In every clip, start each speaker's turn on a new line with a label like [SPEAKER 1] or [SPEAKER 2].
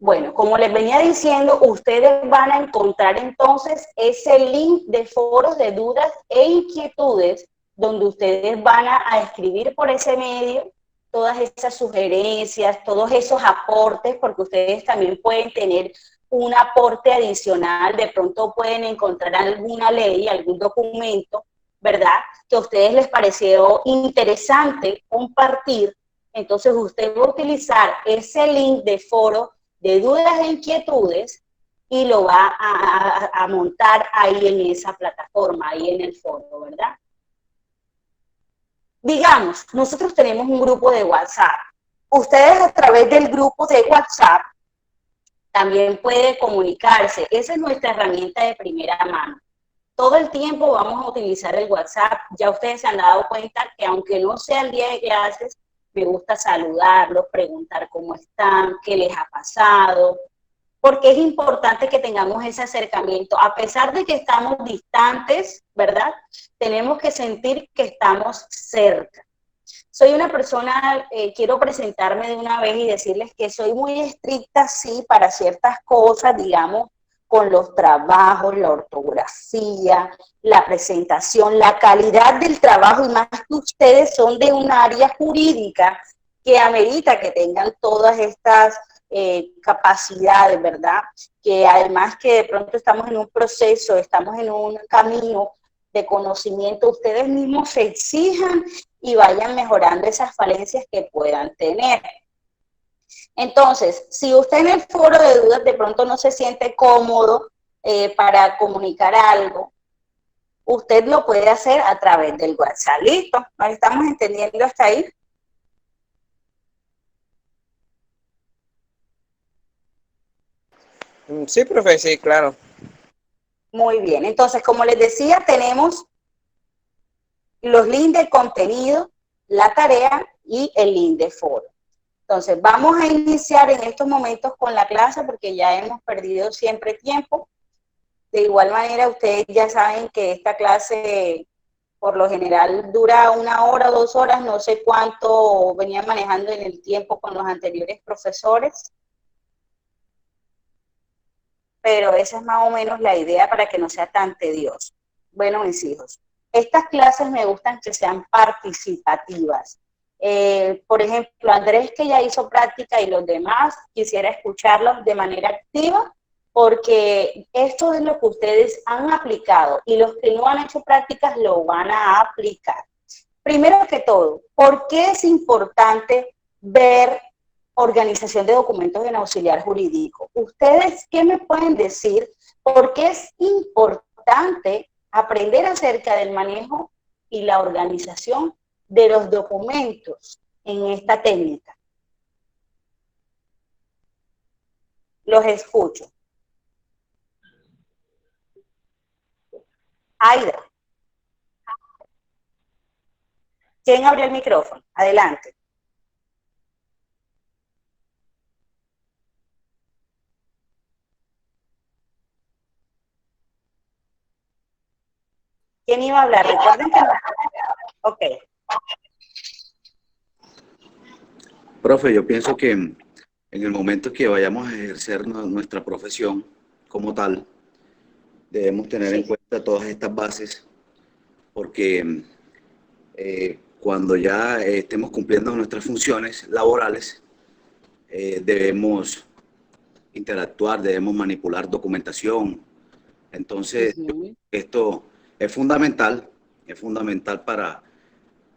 [SPEAKER 1] Bueno, como les venía diciendo, ustedes van a encontrar entonces ese link de foros de dudas e inquietudes donde ustedes van a escribir por ese medio todas esas sugerencias, todos esos aportes, porque ustedes también pueden tener un aporte adicional, de pronto pueden encontrar alguna ley, algún documento, ¿verdad?, que a ustedes les pareció interesante compartir. Entonces usted va a utilizar ese link de foro de dudas e inquietudes y lo va a montar ahí en esa plataforma, ahí en el foro, ¿verdad? Digamos, nosotros tenemos un grupo de WhatsApp. Ustedes a través del grupo de WhatsApp también pueden comunicarse. Esa es nuestra herramienta de primera mano. Todo el tiempo vamos a utilizar el WhatsApp. Ya ustedes se han dado cuenta que aunque no sea el día de clases, me gusta saludarlos, preguntar cómo están, qué les ha pasado, porque es importante que tengamos ese acercamiento. A pesar de que estamos distantes, ¿verdad?, tenemos que sentir que estamos cerca. Soy una persona, quiero presentarme de una vez y decirles que soy muy estricta, sí, para ciertas cosas, digamos, con los trabajos, la ortografía, la presentación, la calidad del trabajo, y más que ustedes son de un área jurídica que amerita que tengan todas estas capacidades, ¿verdad? Que además que de pronto estamos en un proceso, estamos en un camino de conocimiento, ustedes mismos se exijan y vayan mejorando esas falencias que puedan tener. Entonces, si usted en el foro de dudas de pronto no se siente cómodo para comunicar algo, usted lo puede hacer a través del WhatsApp. ¿Listo? ¿Nos estamos entendiendo hasta ahí?
[SPEAKER 2] Sí, profe, sí, claro.
[SPEAKER 1] Muy bien. Entonces, como les decía, tenemos los links de contenido, la tarea y el link de foro. Entonces, vamos a iniciar en estos momentos con la clase porque ya hemos perdido siempre tiempo. De igual manera, ustedes ya saben que esta clase por lo general dura 1 hora, 2 horas, no sé cuánto venían manejando en el tiempo con los anteriores profesores, pero esa es más o menos la idea para que no sea tan tedioso. Bueno, mis hijos, estas clases me gustan que sean participativas. Por ejemplo, Andrés, que ya hizo práctica, y los demás, quisiera escucharlos de manera activa, porque esto es lo que ustedes han aplicado y los que no han hecho prácticas lo van a aplicar. Primero que todo, ¿por qué es importante ver organización de documentos en auxiliar jurídico? ¿Ustedes qué me pueden decir? ¿Por qué es importante aprender acerca del manejo y la organización de los documentos en esta técnica? Los escucho. Aida. ¿Quién abrió el micrófono? Adelante. ¿Quién iba a hablar? Recuerden que no. Ok.
[SPEAKER 3] Profe, yo pienso que en el momento que vayamos a ejercer nuestra profesión como tal, debemos tener en cuenta todas estas bases, porque cuando ya estemos cumpliendo nuestras funciones laborales, debemos interactuar, debemos manipular documentación. Entonces, esto es fundamental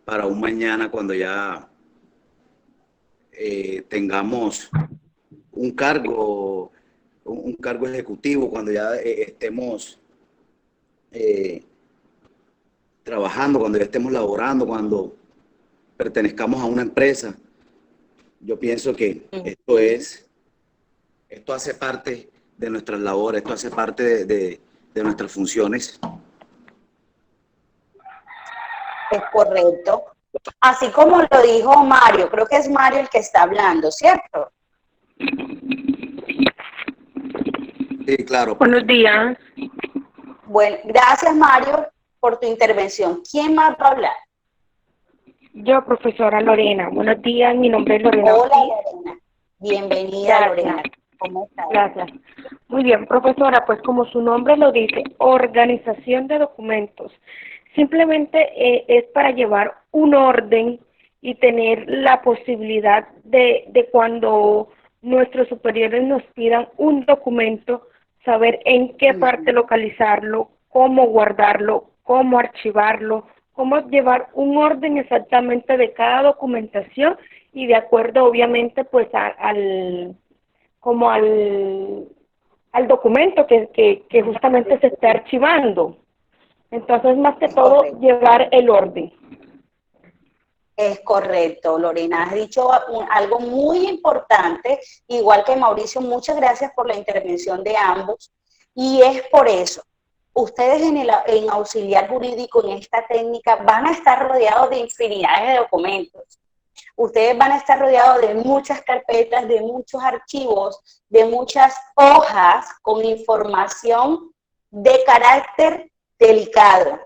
[SPEAKER 3] para un mañana cuando ya tengamos un cargo ejecutivo, cuando ya estemos trabajando, cuando ya estemos laborando, cuando pertenezcamos a una empresa. Yo pienso que esto hace parte de nuestras labores, esto hace parte de nuestras funciones.
[SPEAKER 1] Es correcto. Así como lo dijo Mario, creo que es Mario el que está hablando, ¿cierto?
[SPEAKER 3] Sí, claro.
[SPEAKER 4] Buenos días.
[SPEAKER 1] Bueno, gracias Mario por tu intervención. ¿Quién más va a hablar?
[SPEAKER 4] Yo, profesora Lorena. Buenos días, mi nombre es Lorena.
[SPEAKER 1] Hola Lorena. Bienvenida,
[SPEAKER 4] Gracias.
[SPEAKER 1] Lorena. ¿Cómo está?
[SPEAKER 4] Gracias. Muy bien, profesora, pues como su nombre lo dice, organización de documentos. Simplemente es para llevar un orden y tener la posibilidad de cuando nuestros superiores nos pidan un documento, saber en qué parte localizarlo, cómo guardarlo, cómo archivarlo, cómo llevar un orden exactamente de cada documentación y de acuerdo obviamente pues al documento que justamente se está archivando. Entonces, más que todo,
[SPEAKER 1] Correcto.
[SPEAKER 4] llevar el orden.
[SPEAKER 1] Es correcto, Lorena, has dicho algo muy importante, igual que Mauricio, muchas gracias por la intervención de ambos, y es por eso, ustedes en auxiliar jurídico, en esta técnica, van a estar rodeados de infinidades de documentos, ustedes van a estar rodeados de muchas carpetas, de muchos archivos, de muchas hojas con información de carácter delicado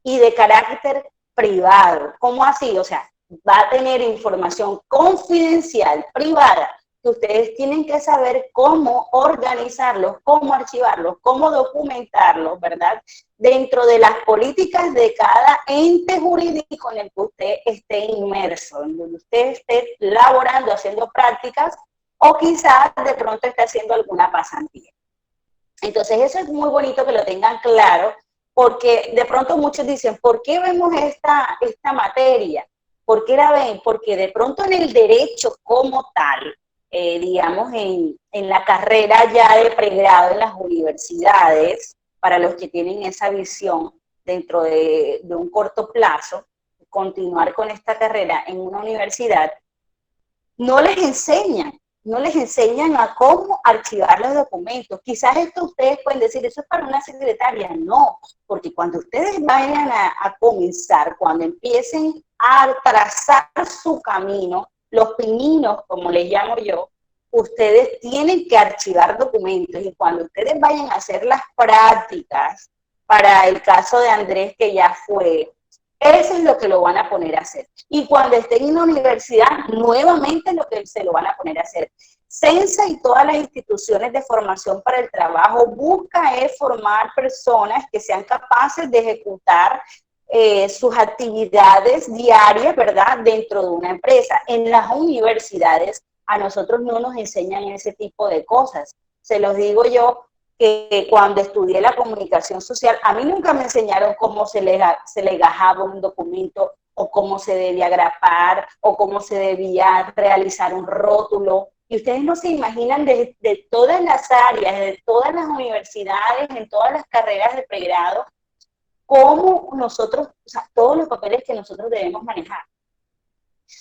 [SPEAKER 1] y de carácter privado. ¿Cómo así? O sea, va a tener información confidencial, privada, que ustedes tienen que saber cómo organizarlos, cómo archivarlos, cómo documentarlos, ¿verdad? Dentro de las políticas de cada ente jurídico en el que usted esté inmerso, en donde usted esté laborando, haciendo prácticas, o quizás de pronto esté haciendo alguna pasantía. Entonces eso es muy bonito que lo tengan claro, porque de pronto muchos dicen, ¿por qué vemos esta materia? ¿Por qué la ven? Porque de pronto en el derecho como tal, digamos en la carrera ya de pregrado en las universidades, para los que tienen esa visión dentro de un corto plazo, continuar con esta carrera en una universidad, no les enseñan a cómo archivar los documentos. Quizás esto ustedes pueden decir, eso es para una secretaria. No, porque cuando ustedes vayan a comenzar, cuando empiecen a trazar su camino, los pininos, como les llamo yo, ustedes tienen que archivar documentos y cuando ustedes vayan a hacer las prácticas, para el caso de Andrés que ya fue, eso es lo que lo van a poner a hacer. Y cuando estén en la universidad, nuevamente lo que se lo van a poner a hacer. CENSA y todas las instituciones de formación para el trabajo busca es formar personas que sean capaces de ejecutar sus actividades diarias, ¿verdad?, dentro de una empresa. En las universidades a nosotros no nos enseñan ese tipo de cosas. Se los digo yo, que cuando estudié la comunicación social, a mí nunca me enseñaron cómo se legajaba un documento o cómo se debía grapar o cómo se debía realizar un rótulo. Y ustedes no se imaginan de todas las áreas, de todas las universidades, en todas las carreras de pregrado, cómo nosotros, o sea, todos los papeles que nosotros debemos manejar.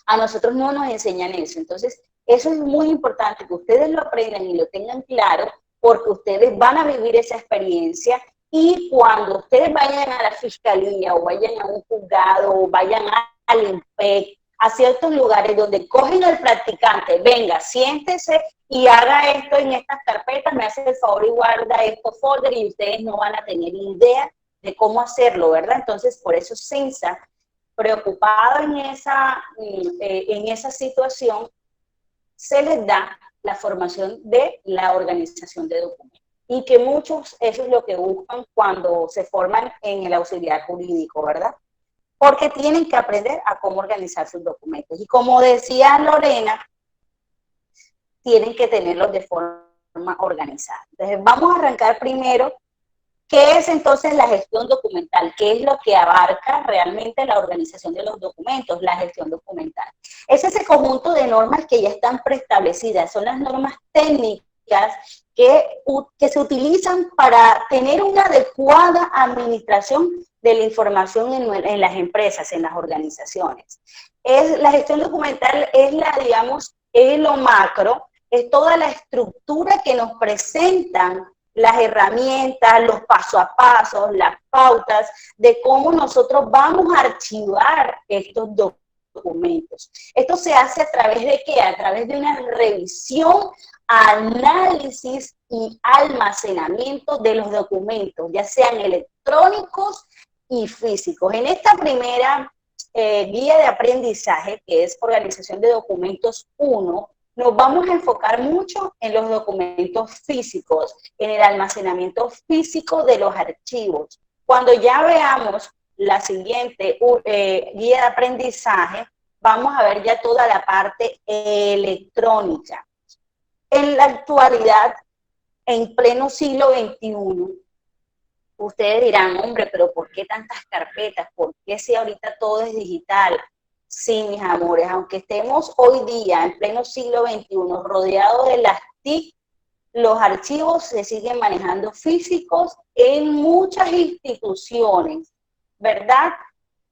[SPEAKER 1] A nosotros no nos enseñan eso. Entonces, eso es muy importante, que ustedes lo aprendan y lo tengan claro, porque ustedes van a vivir esa experiencia y cuando ustedes vayan a la fiscalía o vayan a un juzgado o vayan al INPEC, a ciertos lugares donde cogen al practicante, venga, siéntese y haga esto en estas carpetas, me hace el favor y guarda estos folders y ustedes no van a tener idea de cómo hacerlo, ¿verdad? Entonces, por eso CENSA, preocupado en esa situación, se les da la formación de la organización de documentos. Y que muchos, eso es lo que buscan cuando se forman en el auxiliar jurídico, ¿verdad? Porque tienen que aprender a cómo organizar sus documentos. Y como decía Lorena, tienen que tenerlos de forma organizada. Entonces, vamos a arrancar primero. ¿Qué es entonces la gestión documental? ¿Qué es lo que abarca realmente la organización de los documentos, la gestión documental? Es ese conjunto de normas que ya están preestablecidas, son las normas técnicas que se utilizan para tener una adecuada administración de la información en las empresas, en las organizaciones. La gestión documental es lo macro, es toda la estructura que nos presentan las herramientas, los paso a paso, las pautas de cómo nosotros vamos a archivar estos documentos. Esto se hace a través de ¿qué? A través de una revisión, análisis y almacenamiento de los documentos, ya sean electrónicos y físicos. En esta primera guía de aprendizaje, que es Organización de Documentos 1, Nos vamos a enfocar mucho en los documentos físicos, en el almacenamiento físico de los archivos. Cuando ya veamos la siguiente guía de aprendizaje, vamos a ver ya toda la parte electrónica. En la actualidad, en pleno siglo XXI, ustedes dirán, hombre, pero ¿por qué tantas carpetas? ¿Por qué si ahorita todo es digital? Sí, mis amores, aunque estemos hoy día en pleno siglo XXI rodeados de las TIC, los archivos se siguen manejando físicos en muchas instituciones, ¿verdad?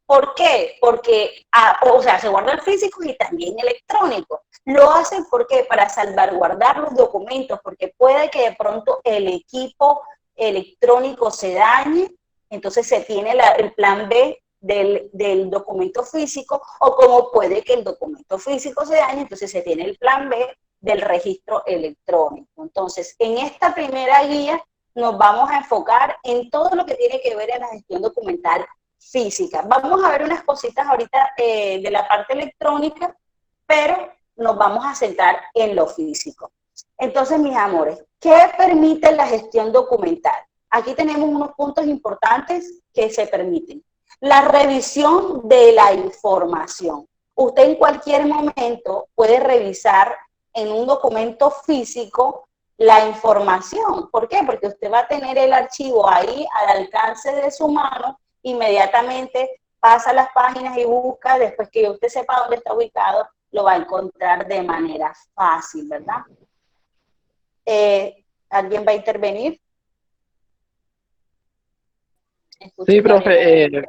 [SPEAKER 1] ¿Por qué? Porque, o sea, se guardan físicos y también electrónicos. Lo hacen porque para salvaguardar los documentos, porque puede que de pronto el equipo electrónico se dañe, entonces se tiene el plan B del documento físico, o como puede que el documento físico se dañe, entonces se tiene el plan B del registro electrónico. Entonces, en esta primera guía nos vamos a enfocar en todo lo que tiene que ver en la gestión documental física. Vamos a ver unas cositas ahorita de la parte electrónica, pero nos vamos a centrar en lo físico. Entonces, mis amores, ¿qué permite la gestión documental? Aquí tenemos unos puntos importantes que se permiten. La revisión de la información. Usted en cualquier momento puede revisar en un documento físico la información. ¿Por qué? Porque usted va a tener el archivo ahí al alcance de su mano, inmediatamente pasa las páginas y busca, después que usted sepa dónde está ubicado, lo va a encontrar de manera fácil, ¿verdad? ¿Alguien va a intervenir?
[SPEAKER 5] Sí, profe,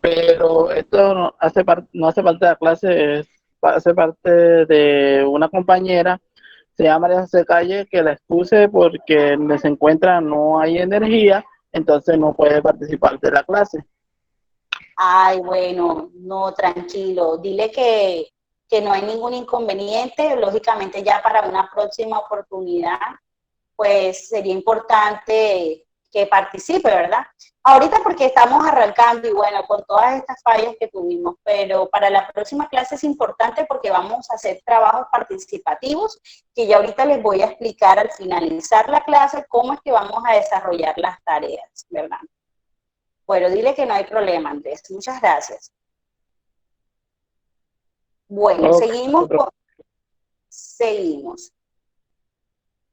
[SPEAKER 5] pero esto no hace parte de la clase, hace parte de una compañera, se llama María José Calle, que la expuse porque donde se encuentra no hay energía, entonces no puede participar de la clase.
[SPEAKER 1] Ay, bueno, no, tranquilo. Dile que no hay ningún inconveniente. Lógicamente ya para una próxima oportunidad, pues sería importante que participe, ¿verdad? Ahorita porque estamos arrancando y bueno, con todas estas fallas que tuvimos, pero para la próxima clase es importante porque vamos a hacer trabajos participativos que ya ahorita les voy a explicar al finalizar la clase cómo es que vamos a desarrollar las tareas, ¿verdad? Bueno, dile que no hay problema, Andrés. Muchas gracias. Bueno, seguimos.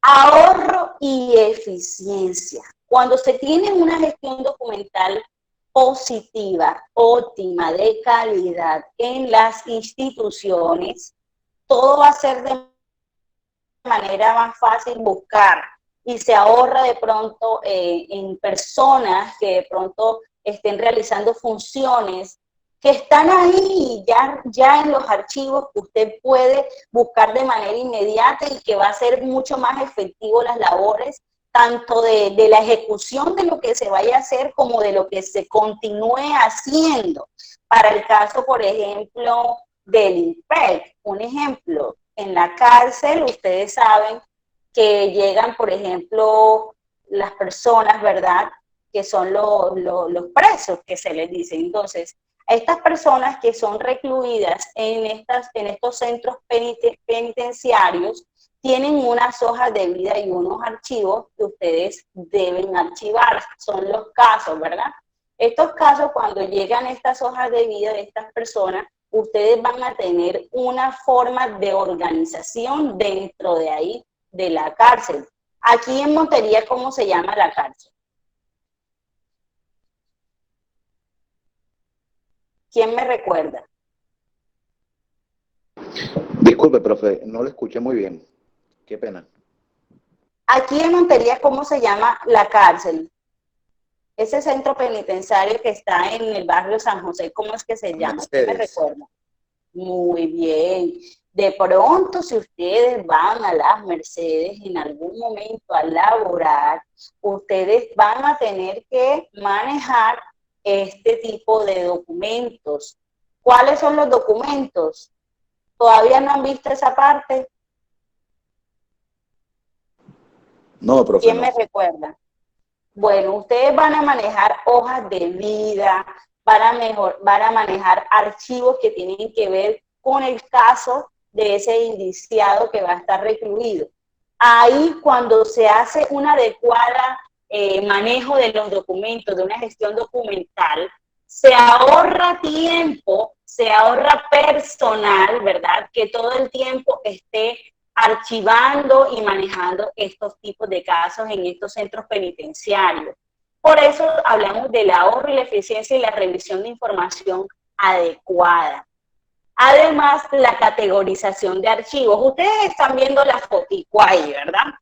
[SPEAKER 1] Ahorro y eficiencia. Cuando se tiene una gestión documental positiva, óptima, de calidad en las instituciones, todo va a ser de manera más fácil buscar y se ahorra de pronto en personas que de pronto estén realizando funciones que están ahí ya en los archivos que usted puede buscar de manera inmediata y que va a ser mucho más efectivo las labores, tanto de la ejecución de lo que se vaya a hacer como de lo que se continúe haciendo. Para el caso, por ejemplo, del INPEC, un ejemplo, en la cárcel ustedes saben que llegan, por ejemplo, las personas, ¿verdad?, que son los presos, que se les dice. Entonces, a estas personas que son recluidas en estos centros penitenciarios, tienen unas hojas de vida y unos archivos que ustedes deben archivar. Son los casos, ¿verdad? Estos casos, cuando llegan estas hojas de vida de estas personas, ustedes van a tener una forma de organización dentro de ahí, de la cárcel. Aquí en Montería, ¿cómo se llama la cárcel? ¿Quién me recuerda?
[SPEAKER 3] Disculpe, profe, no lo escuché muy bien. Qué pena.
[SPEAKER 1] Aquí en Montería, ¿cómo se llama la cárcel? Ese centro penitenciario que está en el barrio San José, ¿cómo es que se llama? ¿Quién me recuerda? Muy bien. De pronto, si ustedes van a las Mercedes en algún momento a laborar, ustedes van a tener que manejar este tipo de documentos. ¿Cuáles son los documentos? ¿Todavía no han visto esa parte?
[SPEAKER 3] No, profe.
[SPEAKER 1] ¿Quién me recuerda? Bueno, ustedes van a manejar hojas de vida, van a manejar archivos que tienen que ver con el caso de ese indiciado que va a estar recluido. Ahí, cuando se hace un adecuado manejo de los documentos, de una gestión documental, se ahorra tiempo, se ahorra personal, ¿verdad? Que todo el tiempo esté archivando y manejando estos tipos de casos en estos centros penitenciarios. Por eso hablamos del ahorro y la eficiencia y la revisión de información adecuada. Además, la categorización de archivos. Ustedes están viendo la fotico ahí, ¿verdad?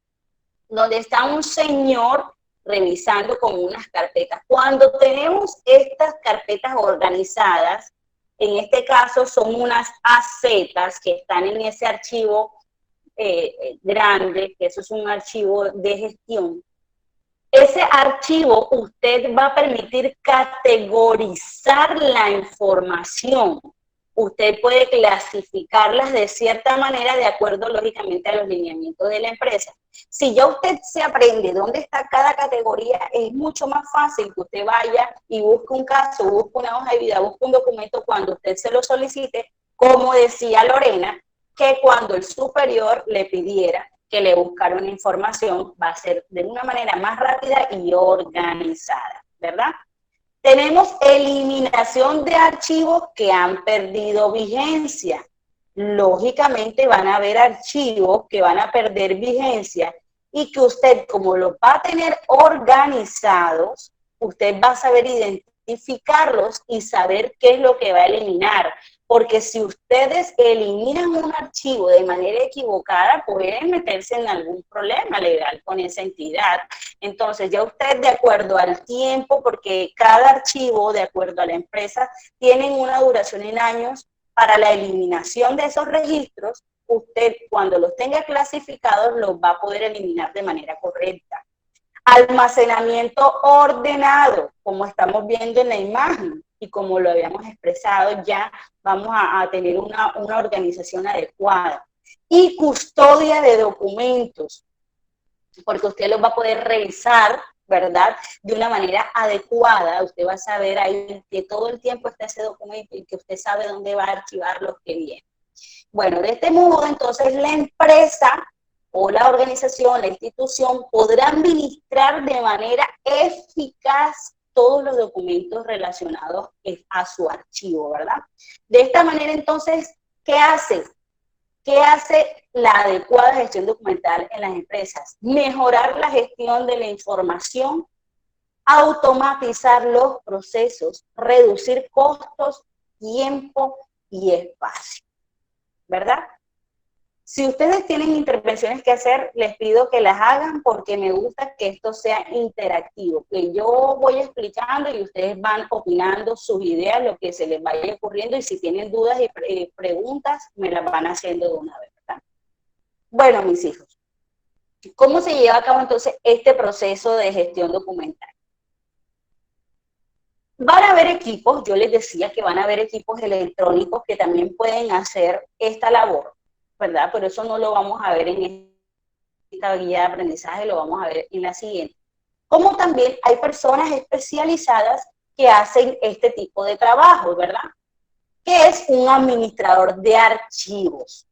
[SPEAKER 1] Donde está un señor revisando con unas carpetas. Cuando tenemos estas carpetas organizadas, en este caso son unas AZs que están en ese archivo grande, que eso es un archivo de gestión. Ese archivo usted va a permitir categorizar la información. Usted puede clasificarlas de cierta manera de acuerdo, lógicamente, a los lineamientos de la empresa. Si ya usted se aprende dónde está cada categoría, es mucho más fácil que usted vaya y busque un caso, busque una hoja de vida, busque un documento cuando usted se lo solicite, como decía Lorena, que cuando el superior le pidiera que le buscara una información, va a ser de una manera más rápida y organizada, ¿verdad? Tenemos eliminación de archivos que han perdido vigencia. Lógicamente van a haber archivos que van a perder vigencia y que usted, como los va a tener organizados, usted va a saber identificarlos y saber qué es lo que va a eliminar. Porque si ustedes eliminan un archivo de manera equivocada, pueden meterse en algún problema legal con esa entidad. Entonces, ya usted, de acuerdo al tiempo, porque cada archivo, de acuerdo a la empresa, tienen una duración en años para la eliminación de esos registros, usted, cuando los tenga clasificados, los va a poder eliminar de manera correcta. Almacenamiento ordenado, como estamos viendo en la imagen y como lo habíamos expresado, ya vamos a tener una organización adecuada. Y custodia de documentos, porque usted los va a poder revisar, ¿verdad? De una manera adecuada. Usted va a saber ahí que todo el tiempo está ese documento y que usted sabe dónde va a archivar los que vienen. Bueno, de este modo, entonces, la empresa o la organización, la institución, podrá administrar de manera eficaz todos los documentos relacionados a su archivo, ¿verdad? De esta manera, entonces, ¿qué hace? ¿Qué hace la adecuada gestión documental en las empresas? Mejorar la gestión de la información, automatizar los procesos, reducir costos, tiempo y espacio, ¿verdad? Si ustedes tienen intervenciones que hacer, les pido que las hagan porque me gusta que esto sea interactivo, que yo voy explicando y ustedes van opinando sus ideas, lo que se les vaya ocurriendo, y si tienen dudas y preguntas, me las van haciendo de una vez, ¿verdad? Bueno, mis hijos, ¿cómo se lleva a cabo entonces este proceso de gestión documental? Van a haber equipos, yo les decía que van a haber equipos electrónicos que también pueden hacer esta labor, ¿verdad? Pero eso no lo vamos a ver en esta guía de aprendizaje, lo vamos a ver en la siguiente. Como también hay personas especializadas que hacen este tipo de trabajo, ¿verdad? Que es un administrador de archivos.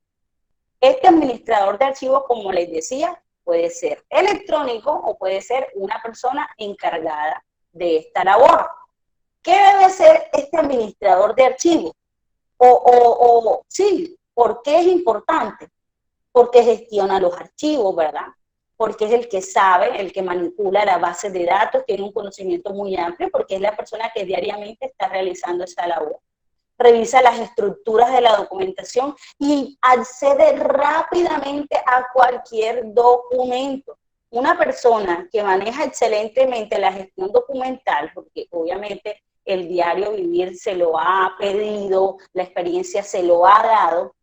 [SPEAKER 1] Este administrador de archivos, como les decía, puede ser electrónico o puede ser una persona encargada de esta labor. ¿Qué debe ser este administrador de archivos? Sí, ¿por qué es importante? Porque gestiona los archivos, ¿verdad? Porque es el que sabe, el que manipula la base de datos, tiene un conocimiento muy amplio, porque es la persona que diariamente está realizando esa labor. Revisa las estructuras de la documentación y accede rápidamente a cualquier documento. Una persona que maneja excelentemente la gestión documental, porque obviamente el diario vivir se lo ha pedido, la experiencia se lo ha dado,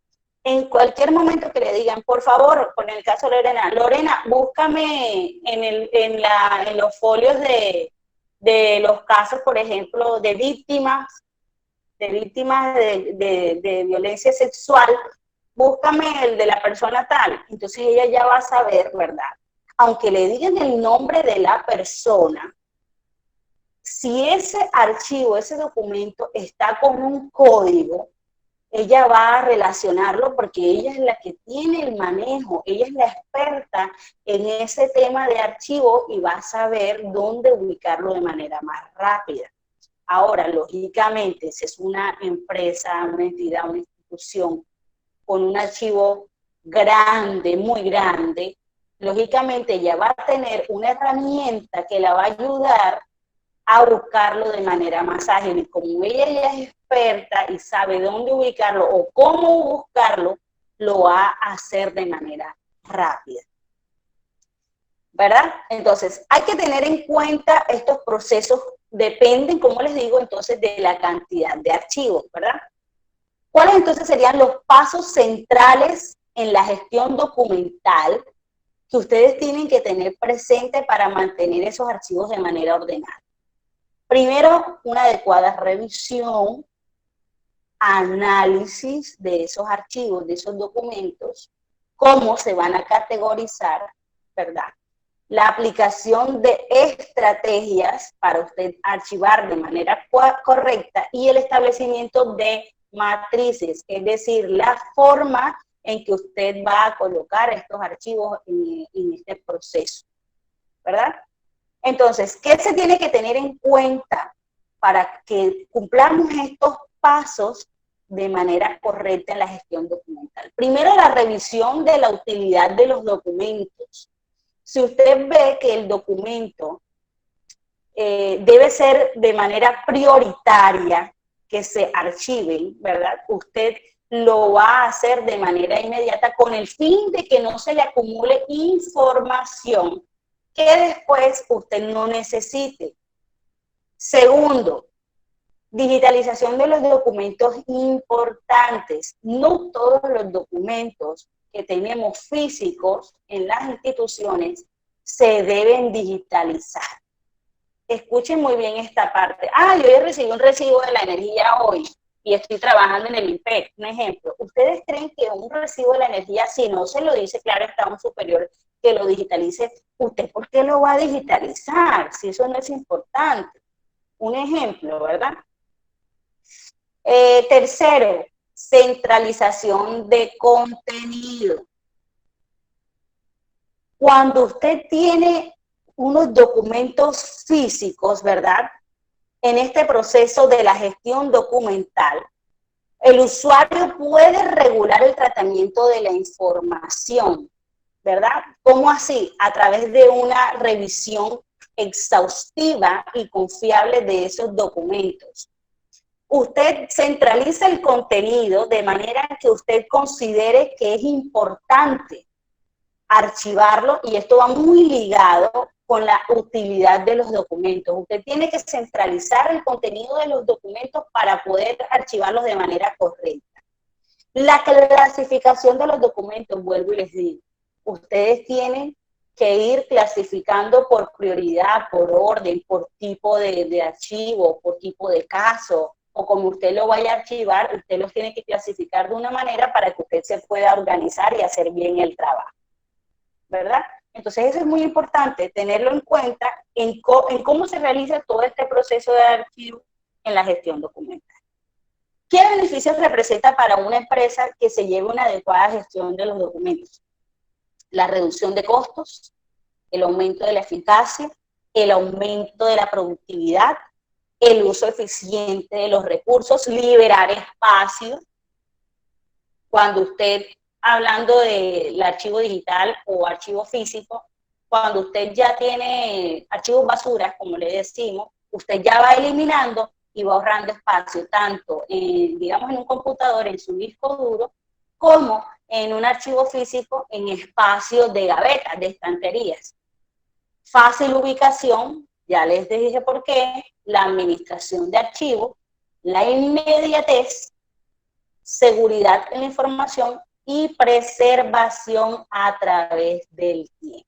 [SPEAKER 1] en cualquier momento que le digan, por favor, con el caso de Lorena, búscame en los folios de los casos, por ejemplo, de víctimas de violencia sexual, búscame el de la persona tal. Entonces ella ya va a saber, ¿verdad? Aunque le digan el nombre de la persona, si ese archivo, ese documento está con un código, ella va a relacionarlo porque ella es la que tiene el manejo, ella es la experta en ese tema de archivo y va a saber dónde ubicarlo de manera más rápida. Ahora, lógicamente, si es una empresa, una entidad, una institución con un archivo grande, muy grande, lógicamente ella va a tener una herramienta que la va a ayudar a buscarlo de manera más ágil. Y como ella ya es experta y sabe dónde ubicarlo o cómo buscarlo, lo va a hacer de manera rápida. ¿Verdad? Entonces, hay que tener en cuenta estos procesos, dependen, como les digo, entonces de la cantidad de archivos, ¿verdad? ¿Cuáles entonces serían los pasos centrales en la gestión documental que ustedes tienen que tener presente para mantener esos archivos de manera ordenada? Primero, una adecuada revisión, análisis de esos archivos, de esos documentos, cómo se van a categorizar, ¿verdad? La aplicación de estrategias para usted archivar de manera correcta y el establecimiento de matrices, es decir, la forma en que usted va a colocar estos archivos en este proceso, ¿verdad? Entonces, ¿qué se tiene que tener en cuenta para que cumplamos estos pasos de manera correcta en la gestión documental? Primero, la revisión de la utilidad de los documentos. Si usted ve que el documento debe ser de manera prioritaria que se archiven, ¿verdad? Usted lo va a hacer de manera inmediata con el fin de que no se le acumule información que después usted no necesite. Segundo, digitalización de los documentos importantes. No todos los documentos que tenemos físicos en las instituciones se deben digitalizar. Escuchen muy bien esta parte. Yo recibí un recibo de la energía hoy y estoy trabajando en el IMPEC, un ejemplo. ¿Ustedes creen que un recibo de la energía, si no se lo dice, claro, está un superior que lo digitalice, usted por qué lo va a digitalizar si eso no es importante? Un ejemplo, ¿verdad? Tercero, centralización de contenido. Cuando usted tiene unos documentos físicos, ¿verdad? En este proceso de la gestión documental, el usuario puede regular el tratamiento de la información, ¿verdad? ¿Cómo así? A través de una revisión exhaustiva y confiable de esos documentos. Usted centraliza el contenido de manera que usted considere que es importante archivarlo, y esto va muy ligado con la utilidad de los documentos. Usted tiene que centralizar el contenido de los documentos para poder archivarlos de manera correcta. La clasificación de los documentos, vuelvo y les digo, ustedes tienen que ir clasificando por prioridad, por orden, por tipo de archivo, por tipo de caso, o como usted lo vaya a archivar, usted los tiene que clasificar de una manera para que usted se pueda organizar y hacer bien el trabajo, ¿verdad? Entonces eso es muy importante, tenerlo en cuenta en cómo se realiza todo este proceso de archivo en la gestión documental. ¿Qué beneficios representa para una empresa que se lleve una adecuada gestión de los documentos? La reducción de costos, el aumento de la eficacia, el aumento de la productividad, el uso eficiente de los recursos, liberar espacio. Cuando usted, hablando del archivo digital o archivo físico, cuando usted ya tiene archivos basura, como le decimos, usted ya va eliminando y va ahorrando espacio, tanto digamos en un computador, en su disco duro, como en un archivo físico en espacios de gavetas, de estanterías. Fácil ubicación, ya les dije por qué, la administración de archivos, la inmediatez, seguridad en la información y preservación a través del tiempo.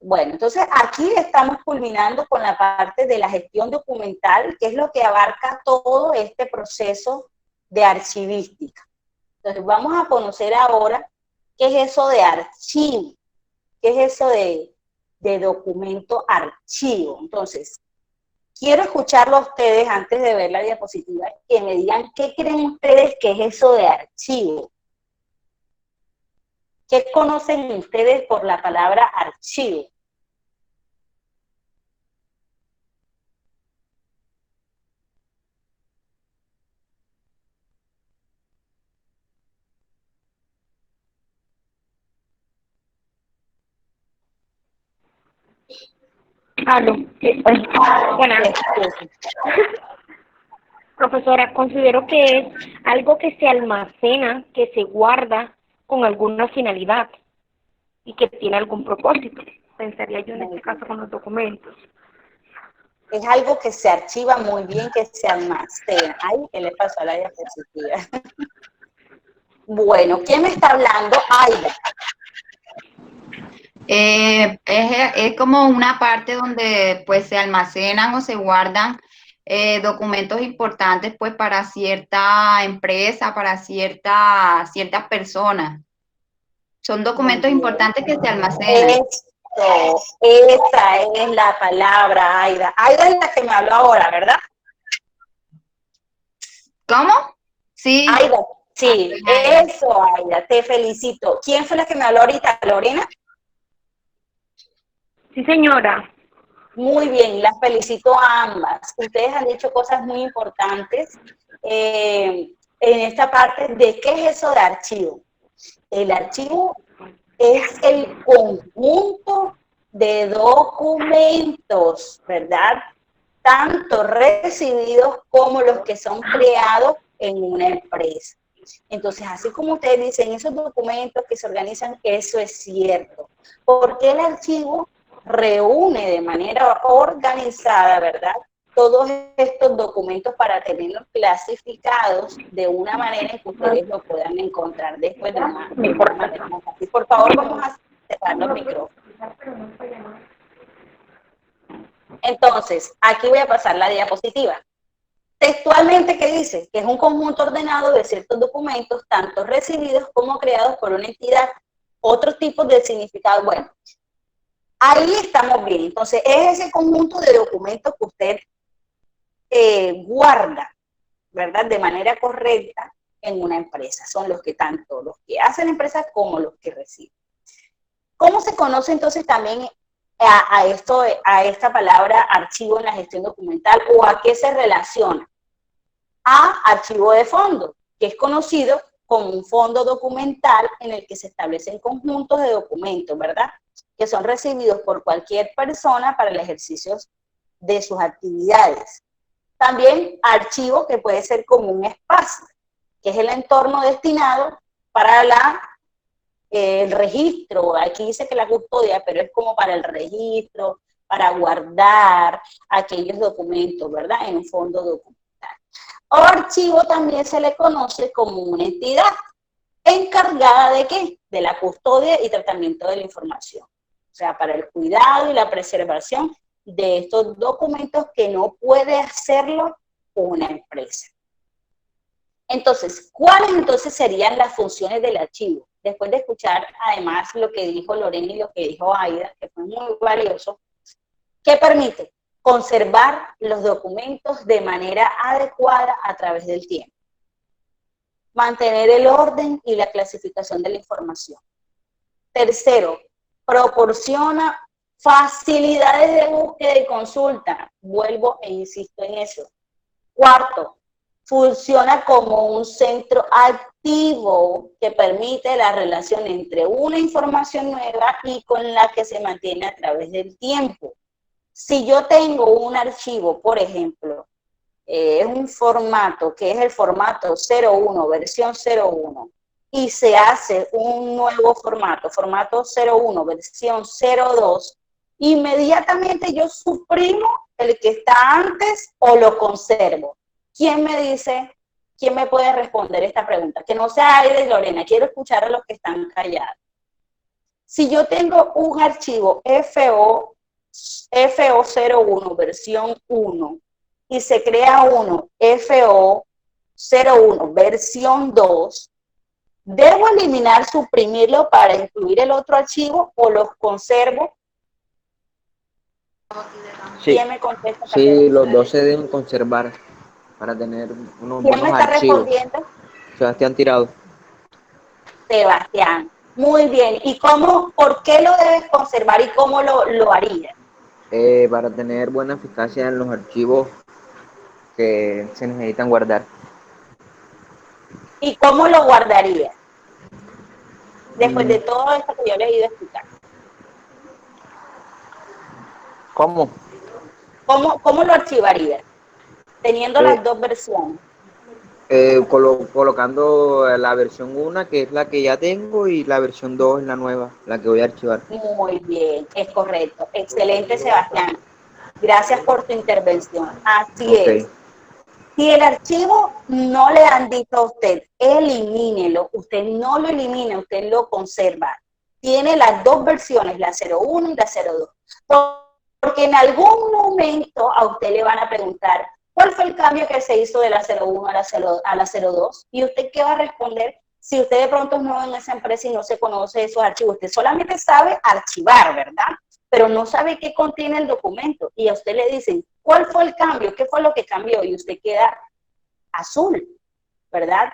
[SPEAKER 1] Bueno, entonces aquí estamos culminando con la parte de la gestión documental, que es lo que abarca todo este proceso de archivística. Entonces vamos a conocer ahora qué es eso de archivo, qué es eso de documento archivo. Entonces, quiero escucharlo a ustedes antes de ver la diapositiva, que me digan qué creen ustedes que es eso de archivo. ¿Qué conocen ustedes por la palabra archivo?
[SPEAKER 4] Aló. Bueno, profesora, considero que es algo que se almacena, que se guarda con alguna finalidad y que tiene algún propósito. Pensaría yo en este caso con los documentos.
[SPEAKER 1] Es algo que se archiva muy bien, que se almacena. Ay, ¿qué le pasó a la diapositiva? Bueno, ¿quién me está hablando? Aida.
[SPEAKER 6] Es como una parte donde pues se almacenan o se guardan documentos importantes pues para cierta empresa, para ciertas personas. Son documentos importantes que se almacenan.
[SPEAKER 1] Eso, esa es la palabra, Aida. Aida es la que me habló ahora, ¿verdad?
[SPEAKER 6] ¿Cómo? Sí.
[SPEAKER 1] Aida, sí, eso, Aida, te felicito. ¿Quién fue la que me habló ahorita, Lorena?
[SPEAKER 4] Sí, señora.
[SPEAKER 1] Muy bien, las felicito a ambas. Ustedes han dicho cosas muy importantes en esta parte de qué es eso de archivo. El archivo es el conjunto de documentos, ¿verdad? Tanto recibidos como los que son creados en una empresa. Entonces, así como ustedes dicen, esos documentos que se organizan, eso es cierto. Porque el archivo reúne de manera organizada, ¿verdad? Todos estos documentos para tenerlos clasificados de una manera en que ustedes lo puedan encontrar después de una manera más fácil. Por favor, vamos a cerrar los micrófonos. Entonces, aquí voy a pasar la diapositiva. Textualmente, ¿qué dice? Que es un conjunto ordenado de ciertos documentos, tanto recibidos como creados por una entidad. Otros tipos de significado, bueno, ahí estamos bien. Entonces, es ese conjunto de documentos que usted guarda, ¿verdad? De manera correcta en una empresa. Son los que tanto los que hacen empresas como los que reciben. ¿Cómo se conoce entonces también a esta palabra archivo en la gestión documental o a qué se relaciona? A archivo de fondo, que es conocido como un fondo documental en el que se establecen conjuntos de documentos, ¿verdad? Que son recibidos por cualquier persona para el ejercicio de sus actividades. También archivo, que puede ser como un espacio, que es el entorno destinado para el registro. Aquí dice que la custodia, pero es como para el registro, para guardar aquellos documentos, ¿verdad? En un fondo documental. O archivo también se le conoce como una entidad encargada de ¿qué? De la custodia y tratamiento de la información. O sea, para el cuidado y la preservación de estos documentos que no puede hacerlo una empresa. Entonces, ¿cuáles serían las funciones del archivo? Después de escuchar además lo que dijo Lorena y lo que dijo Aida, que fue muy valioso, ¿qué permite? Conservar los documentos de manera adecuada a través del tiempo. Mantener el orden y la clasificación de la información. Tercero, proporciona facilidades de búsqueda y consulta. Vuelvo e insisto en eso. Cuarto, funciona como un centro activo que permite la relación entre una información nueva y con la que se mantiene a través del tiempo. Si yo tengo un archivo, por ejemplo, es un formato que es el formato 01, versión 01, y se hace un nuevo formato 01, versión 02, inmediatamente yo suprimo el que está antes o lo conservo. ¿Quién me dice, quién me puede responder esta pregunta? Que no sea Aida y Lorena, quiero escuchar a los que están callados. Si yo tengo un archivo FO01, versión 1, y se crea uno FO01, versión 2, ¿debo eliminar, suprimirlo para incluir el otro archivo o los conservo?
[SPEAKER 2] Sí,
[SPEAKER 1] ¿Quién me contesta?
[SPEAKER 2] sí, los dos se deben conservar para tener unos
[SPEAKER 1] ¿Quién me
[SPEAKER 2] buenos
[SPEAKER 1] está
[SPEAKER 2] archivos.
[SPEAKER 1] respondiendo?
[SPEAKER 2] Sebastián Tirado.
[SPEAKER 1] Sebastián. Muy bien. ¿Y cómo, por qué lo debes conservar y cómo lo harías?
[SPEAKER 2] Para tener buena eficacia en los archivos que se necesitan guardar.
[SPEAKER 1] ¿Y cómo lo guardarías? Después
[SPEAKER 2] Mm,
[SPEAKER 1] de todo esto que yo les he ido a explicar.
[SPEAKER 2] ¿Cómo?
[SPEAKER 1] ¿Cómo lo archivarías? Teniendo
[SPEAKER 2] Eh,
[SPEAKER 1] las dos versiones.
[SPEAKER 2] colocando la versión 1, que es la que ya tengo, y la versión 2 es la nueva, la que voy a archivar.
[SPEAKER 1] Muy bien, es correcto. Excelente, Sebastián. Gracias por tu intervención. Así
[SPEAKER 2] Ok,
[SPEAKER 1] es. Si el archivo no le han dicho a usted, elimínelo, usted no lo elimina, usted lo conserva. Tiene las dos versiones, la 01 y la 02. Porque en algún momento a usted le van a preguntar, ¿cuál fue el cambio que se hizo de la 01 a la 02? ¿Y usted qué va a responder? Si usted de pronto es nuevo en esa empresa y no se conoce esos archivos, usted solamente sabe archivar, ¿verdad? Pero no sabe qué contiene el documento. Y a usted le dicen, ¿cuál fue el cambio? ¿Qué fue lo que cambió? Y usted queda azul, ¿verdad?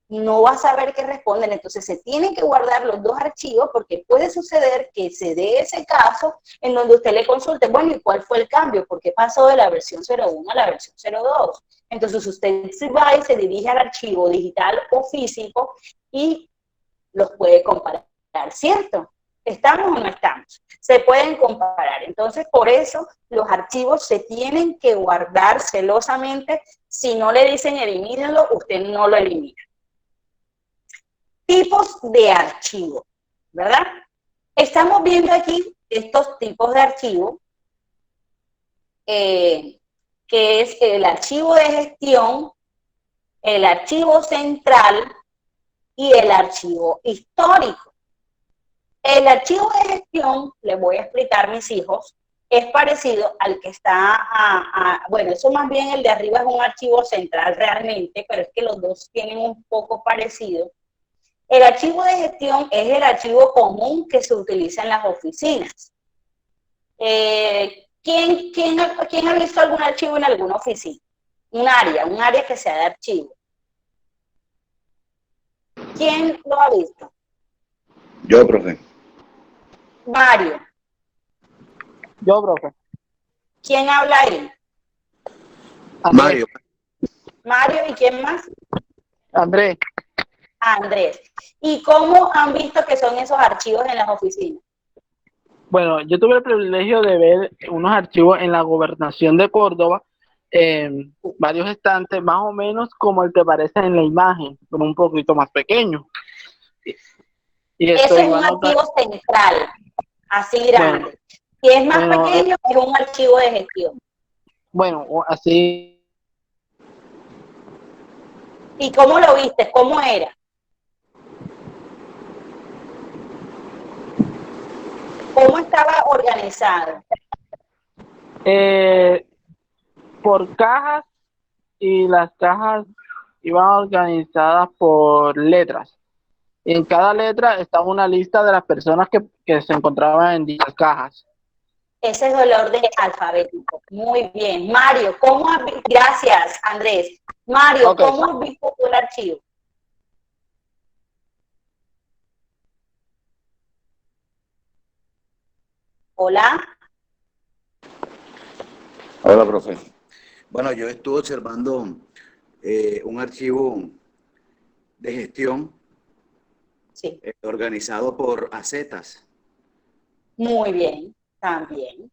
[SPEAKER 1] No va a saber qué responder. Entonces se tienen que guardar los dos archivos porque puede suceder que se dé ese caso en donde usted le consulte, bueno, ¿y cuál fue el cambio? ¿Por qué pasó de la versión 01 a la versión 02? Entonces usted se va y se dirige al archivo digital o físico y los puede comparar, ¿cierto? ¿Estamos o no estamos? Se pueden comparar. Entonces, por eso los archivos se tienen que guardar celosamente. Si no le dicen elimínalo, usted no lo elimina. Tipos de archivo, ¿verdad? Estamos viendo aquí estos tipos de archivo, que es el archivo de gestión, el archivo central y el archivo histórico. El archivo de gestión, les voy a explicar, mis hijos, es parecido al que está, bueno, eso más bien el de arriba es un archivo central realmente, pero es que los dos tienen un poco parecido. El archivo de gestión es el archivo común que se utiliza en las oficinas. ¿Quién ha visto algún archivo en alguna oficina? Un área que sea de archivo. ¿Quién lo ha visto?
[SPEAKER 3] Yo, profe.
[SPEAKER 1] Mario.
[SPEAKER 5] Yo, profe.
[SPEAKER 1] ¿Quién habla ahí?
[SPEAKER 5] Andrés.
[SPEAKER 3] Mario.
[SPEAKER 1] Mario, ¿y quién más?
[SPEAKER 5] Andrés.
[SPEAKER 1] Andrés. ¿Y cómo han visto que son esos archivos en las oficinas?
[SPEAKER 5] Bueno, yo tuve el privilegio de ver unos archivos en la Gobernación de Córdoba, varios estantes, más o menos como el que aparece en la imagen, pero un poquito más pequeño. Y
[SPEAKER 1] Eso
[SPEAKER 5] esto
[SPEAKER 1] es un
[SPEAKER 5] igual
[SPEAKER 1] archivo central, así
[SPEAKER 5] bueno,
[SPEAKER 1] grande. Si es más
[SPEAKER 5] bueno,
[SPEAKER 1] pequeño, es un archivo de gestión.
[SPEAKER 5] bueno, así.
[SPEAKER 1] ¿Y cómo lo viste? ¿Cómo era? ¿Cómo estaba organizado?
[SPEAKER 5] Por cajas, y las cajas iban organizadas por letras. En cada letra estaba una lista de las personas que se encontraban en dichas cajas.
[SPEAKER 1] Ese es el orden alfabético. Muy bien. Mario, ¿cómo has visto? Gracias, Andrés. Mario,
[SPEAKER 5] Okay.
[SPEAKER 1] ¿cómo has visto tú el archivo? Hola.
[SPEAKER 3] Hola, profe. Bueno, yo estuve observando un archivo de gestión
[SPEAKER 1] Sí.
[SPEAKER 3] organizado por acetas.
[SPEAKER 1] Muy bien. También.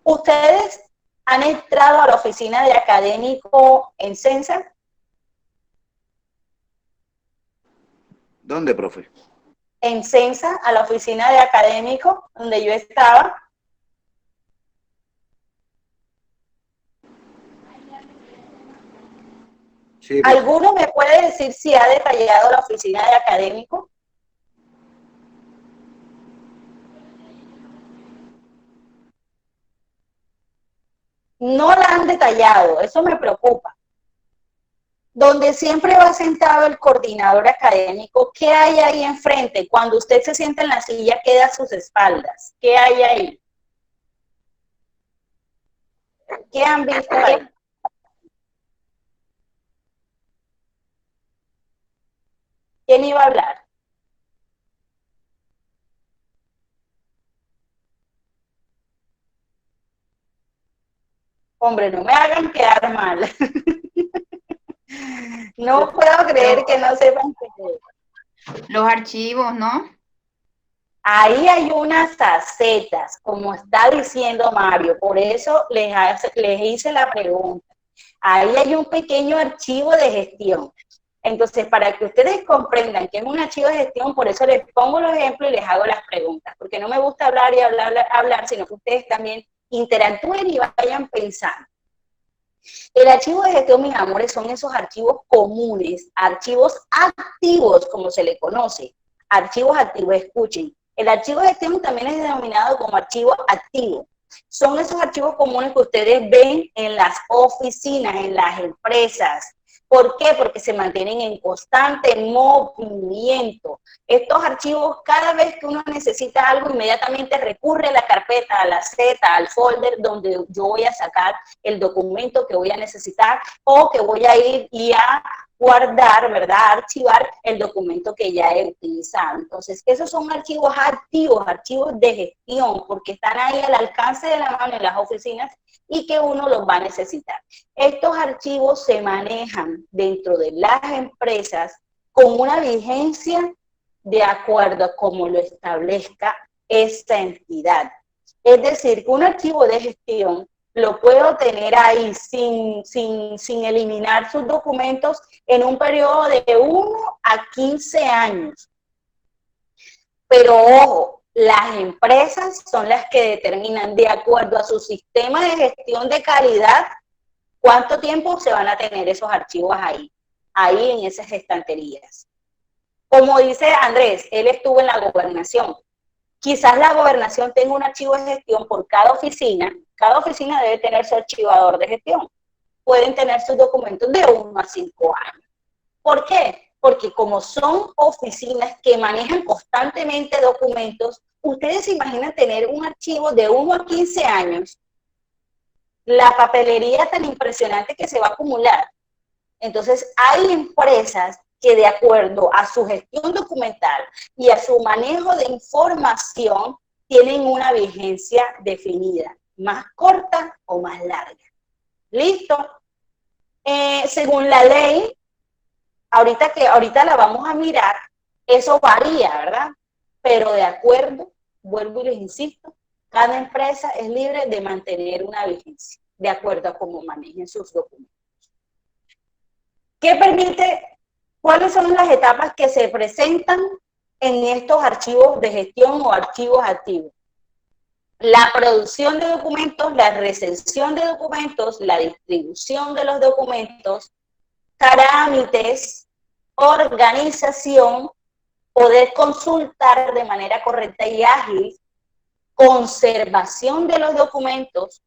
[SPEAKER 1] ¿Ustedes han entrado a la oficina de académico en Censa?
[SPEAKER 3] ¿Dónde, profe?
[SPEAKER 1] En Censa, a la oficina de académico, donde yo estaba.
[SPEAKER 3] Sí, profe.
[SPEAKER 1] ¿Alguno me puede decir si ha detallado la oficina de académico? No la han detallado, eso me preocupa. donde siempre va sentado el coordinador académico, ¿qué hay ahí enfrente? Cuando usted se sienta en la silla, queda a sus espaldas. ¿Qué hay ahí? ¿Qué han visto ahí? ¿Quién iba a hablar? Hombre, no me hagan quedar mal. No puedo creer que no sepan qué es.
[SPEAKER 6] Los archivos, ¿no?
[SPEAKER 1] Ahí hay unas casetas, como está diciendo Mario, por eso les hice la pregunta. Ahí hay un pequeño archivo de gestión. Entonces, para que ustedes comprendan que es un archivo de gestión, por eso les pongo los ejemplos y les hago las preguntas, porque no me gusta hablar y hablar, sino que ustedes también interactúen y vayan pensando. El archivo de gestión, mis amores, son esos archivos comunes, archivos activos, como se le conoce. Archivos activos, escuchen. El archivo de gestión también es denominado como archivo activo. Son esos archivos comunes que ustedes ven en las oficinas, en las empresas. ¿Por qué? Porque se mantienen en constante movimiento. Estos archivos, cada vez que uno necesita algo, inmediatamente recurre a la carpeta, a la Z, al folder donde yo voy a sacar el documento que voy a necesitar o que voy a ir y a guardar, ¿verdad? Archivar el documento que ya he utilizado. Entonces, esos son archivos activos, archivos de gestión, porque están ahí al alcance de la mano en las oficinas y que uno los va a necesitar. Estos archivos se manejan dentro de las empresas con una vigencia de acuerdo a cómo lo establezca esta entidad. Es decir, que un archivo de gestión lo puedo tener ahí sin eliminar sus documentos en un periodo de 1 a 15 años. Pero ojo, las empresas son las que determinan de acuerdo a su sistema de gestión de calidad cuánto tiempo se van a tener esos archivos ahí en esas estanterías. Como dice Andrés, él estuvo en la gobernación. Quizás la gobernación tenga un archivo de gestión por cada oficina debe tener su archivador de gestión. Pueden tener sus documentos de 1 a 5 años. ¿Por qué? Porque como son oficinas que manejan constantemente documentos, ustedes se imaginan tener un archivo de 1 a 15 años, la papelería tan impresionante que se va a acumular. Entonces, hay empresas que de acuerdo a su gestión documental y a su manejo de información, tienen una vigencia definida, más corta o más larga. ¿Listo? Según la ley, ahorita la vamos a mirar, eso varía, ¿verdad? Pero de acuerdo, vuelvo y les insisto, cada empresa es libre de mantener una vigencia, de acuerdo a cómo manejen sus documentos. ¿Qué permite? ¿Cuáles son las etapas que se presentan en estos archivos de gestión o archivos activos? La producción de documentos, la recepción de documentos, la distribución de los documentos, trámites, organización, poder consultar de manera correcta y ágil, conservación de los documentos,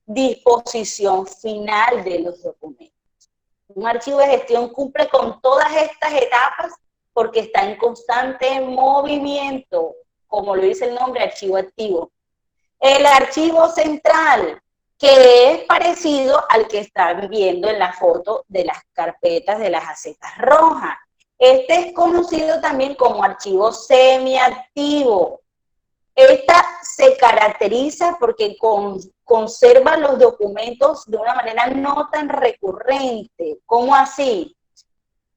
[SPEAKER 1] disposición final de los documentos. Un archivo de gestión cumple con todas estas etapas porque está en constante movimiento, como lo dice el nombre, archivo activo. El archivo central, que es parecido al que están viendo en la foto de las carpetas de las acetas rojas. Este es conocido también como archivo semiactivo. Esta se caracteriza porque conserva los documentos de una manera no tan recurrente. ¿Cómo así?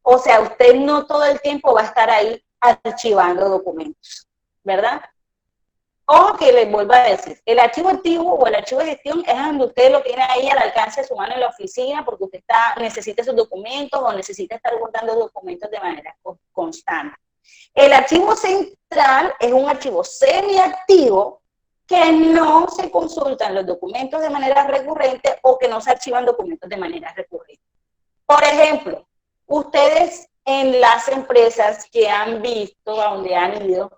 [SPEAKER 1] O sea, usted no todo el tiempo va a estar ahí archivando documentos, ¿verdad? O que les vuelvo a decir, el archivo activo o el archivo de gestión es donde usted lo tiene ahí al alcance de su mano en la oficina porque usted necesita esos documentos o necesita estar guardando documentos de manera constante. El archivo central es un archivo semiactivo que no se consultan los documentos de manera recurrente o que no se archivan documentos de manera recurrente. Por ejemplo, ustedes en las empresas que han visto, a donde han ido,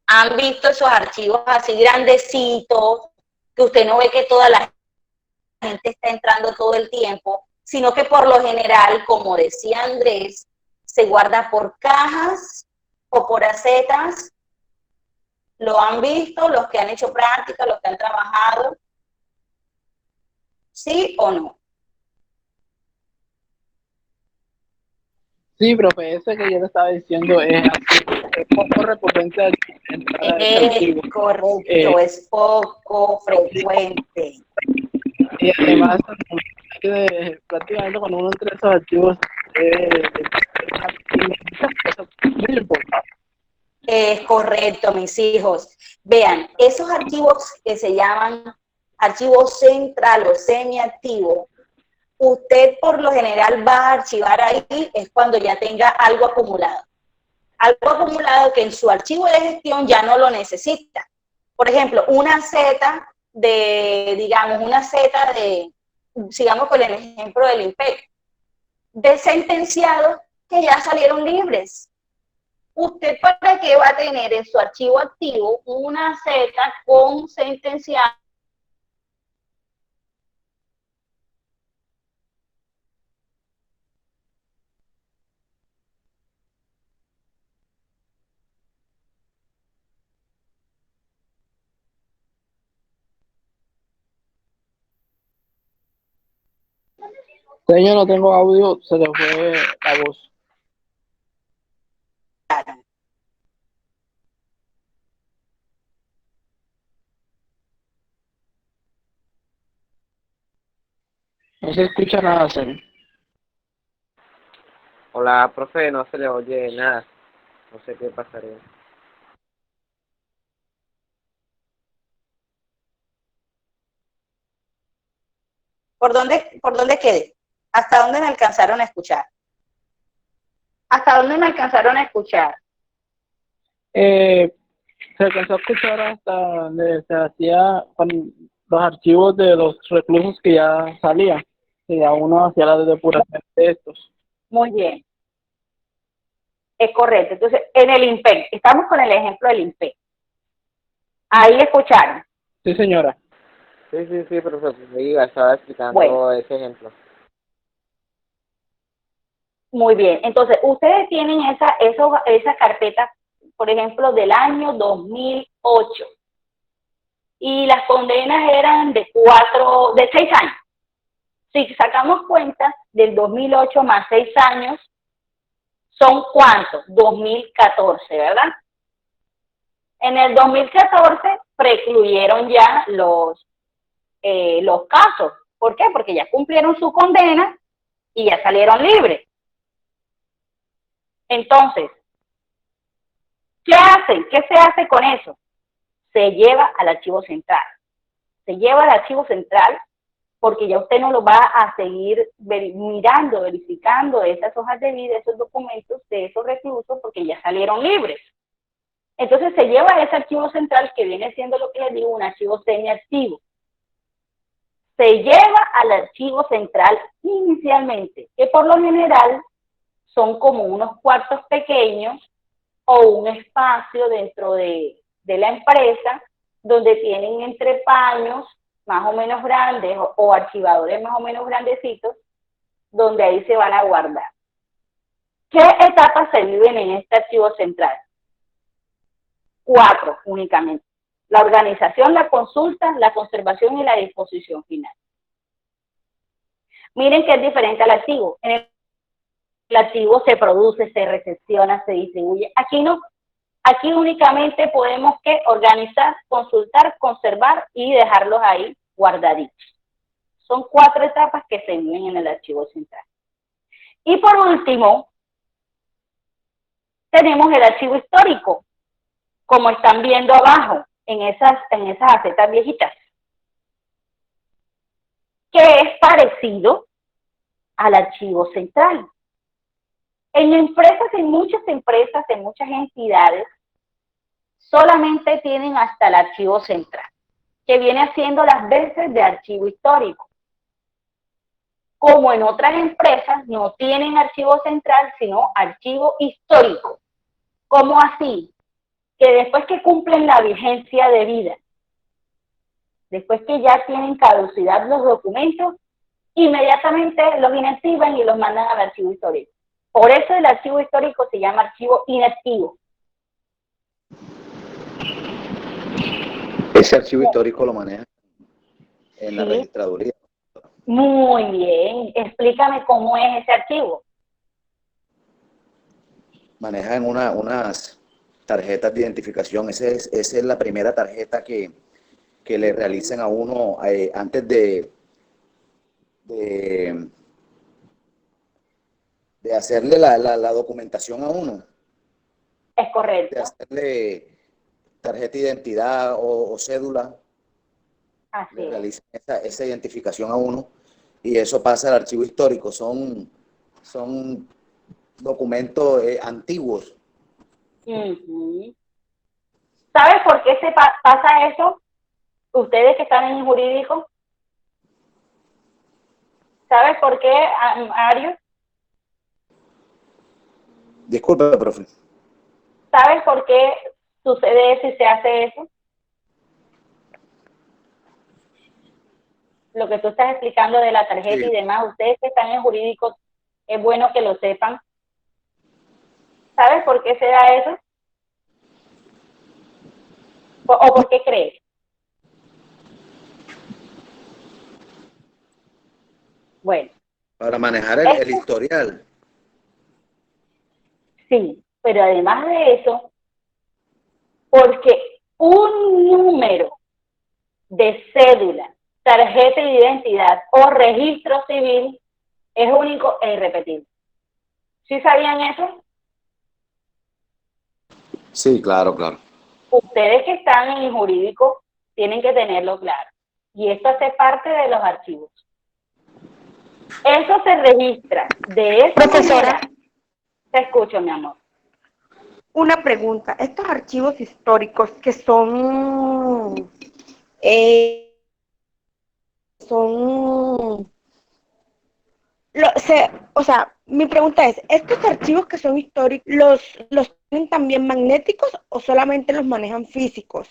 [SPEAKER 1] han visto esos archivos así grandecitos, que usted no ve que toda la gente está entrando todo el tiempo, sino que por lo general, como decía Andrés, se guarda por cajas o por acetas. ¿Lo han visto los que han hecho práctica, los que han trabajado? ¿Sí o no?
[SPEAKER 5] Sí, profe, ese que yo le estaba diciendo es poco recurrente al
[SPEAKER 1] correcto, es poco frecuente.
[SPEAKER 5] Y además, prácticamente cuando uno entra a esos archivos, muy importante.
[SPEAKER 1] Es correcto, mis hijos. Vean, esos archivos que se llaman archivo central o semiactivo, usted por lo general va a archivar ahí es cuando ya tenga algo acumulado. Algo acumulado que en su archivo de gestión ya no lo necesita. Por ejemplo, una Z sigamos con el ejemplo del IMPEC, de sentenciados que ya salieron libres. ¿Usted para qué va a tener en su archivo activo una Z con sentenciados?
[SPEAKER 5] Señor, no tengo audio, se le fue la voz. No se escucha nada, señor.
[SPEAKER 2] Hola, profe, no se le oye nada. No sé qué pasaría.
[SPEAKER 1] ¿Por dónde quedé? ¿Hasta dónde me alcanzaron a escuchar? ¿Hasta dónde me alcanzaron a escuchar?
[SPEAKER 5] Se alcanzó a escuchar hasta donde se hacía con los archivos de los reclusos que ya salían, que ya uno hacía la depuración de estos.
[SPEAKER 1] Muy bien. Es correcto. Entonces, en el IMPEC, estamos con el ejemplo del IMPEC. Ahí escucharon.
[SPEAKER 5] Sí, señora.
[SPEAKER 2] Sí, profe, estaba explicando ese ejemplo.
[SPEAKER 1] Muy bien. Entonces, ustedes tienen esa carpeta, por ejemplo, del año 2008. Y las condenas eran de 6 años. Si sacamos cuenta del 2008 más 6 años, ¿son cuántos? 2014, ¿verdad? En el 2014 precluyeron ya los casos. ¿Por qué? Porque ya cumplieron su condena y ya salieron libres. Entonces, ¿qué hacen? ¿Qué se hace con eso? Se lleva al archivo central. Se lleva al archivo central porque ya usted no lo va a seguir mirando, verificando esas hojas de vida, esos documentos de esos reclusos, porque ya salieron libres. Entonces se lleva a ese archivo central que viene siendo lo que les digo, un archivo semiactivo. Se lleva al archivo central inicialmente, que por lo general son como unos cuartos pequeños o un espacio dentro de la empresa donde tienen entrepaños más o menos grandes o archivadores más o menos grandecitos, donde ahí se van a guardar. ¿Qué etapas se viven en este archivo central? 4 únicamente. La organización, la consulta, la conservación y la disposición final. Miren que es diferente al archivo. En el archivo se produce, se recepciona, se distribuye. Aquí no. Aquí únicamente podemos organizar, consultar, conservar y dejarlos ahí guardaditos. Son 4 etapas que se viven en el archivo central. Y por último, tenemos el archivo histórico, como están viendo abajo, en esas acetas viejitas, que es parecido al archivo central. En empresas, en muchas empresas, en muchas entidades, solamente tienen hasta el archivo central, que viene haciendo las veces de archivo histórico. Como en otras empresas, no tienen archivo central, sino archivo histórico. ¿Cómo así? Que después que cumplen la vigencia de vida, después que ya tienen caducidad los documentos, inmediatamente los inactivan y los mandan al archivo histórico. Por eso el archivo histórico se llama archivo inactivo.
[SPEAKER 3] Ese archivo histórico lo maneja en la registraduría.
[SPEAKER 1] Muy bien, explícame cómo es ese archivo.
[SPEAKER 3] Manejan unas tarjetas de identificación. Esa es la primera tarjeta que le realizan a uno antes de hacerle la documentación a uno.
[SPEAKER 1] Es correcto.
[SPEAKER 3] De hacerle tarjeta de identidad o cédula.
[SPEAKER 1] Así
[SPEAKER 3] le
[SPEAKER 1] es.
[SPEAKER 3] realizan esa identificación a uno y eso pasa al archivo histórico. Son documentos antiguos.
[SPEAKER 1] Uh-huh. ¿Sabes por qué pasa eso? Ustedes que están en jurídico, ¿sabes por qué, Mario?
[SPEAKER 3] Disculpe, profe.
[SPEAKER 1] ¿Sabes por qué sucede eso y se hace eso? Lo que tú estás explicando de la tarjeta y demás, ustedes que están en jurídico, es bueno que lo sepan. ¿Sabes por qué se da eso? ¿O por qué crees? Bueno.
[SPEAKER 3] Para manejar el historial.
[SPEAKER 1] Sí, pero además de eso, porque un número de cédula, tarjeta de identidad o registro civil es único e irrepetible. ¿Sí sabían eso?
[SPEAKER 3] Sí, claro, claro.
[SPEAKER 1] Ustedes que están en el jurídico tienen que tenerlo claro. Y esto hace parte de los archivos. Eso se registra de esa
[SPEAKER 4] Profesora.
[SPEAKER 1] manera. Te escucho, mi amor.
[SPEAKER 4] Una pregunta. Estos archivos históricos que son o sea, mi pregunta es, ¿estos archivos que son históricos, los tienen también magnéticos o solamente los manejan físicos?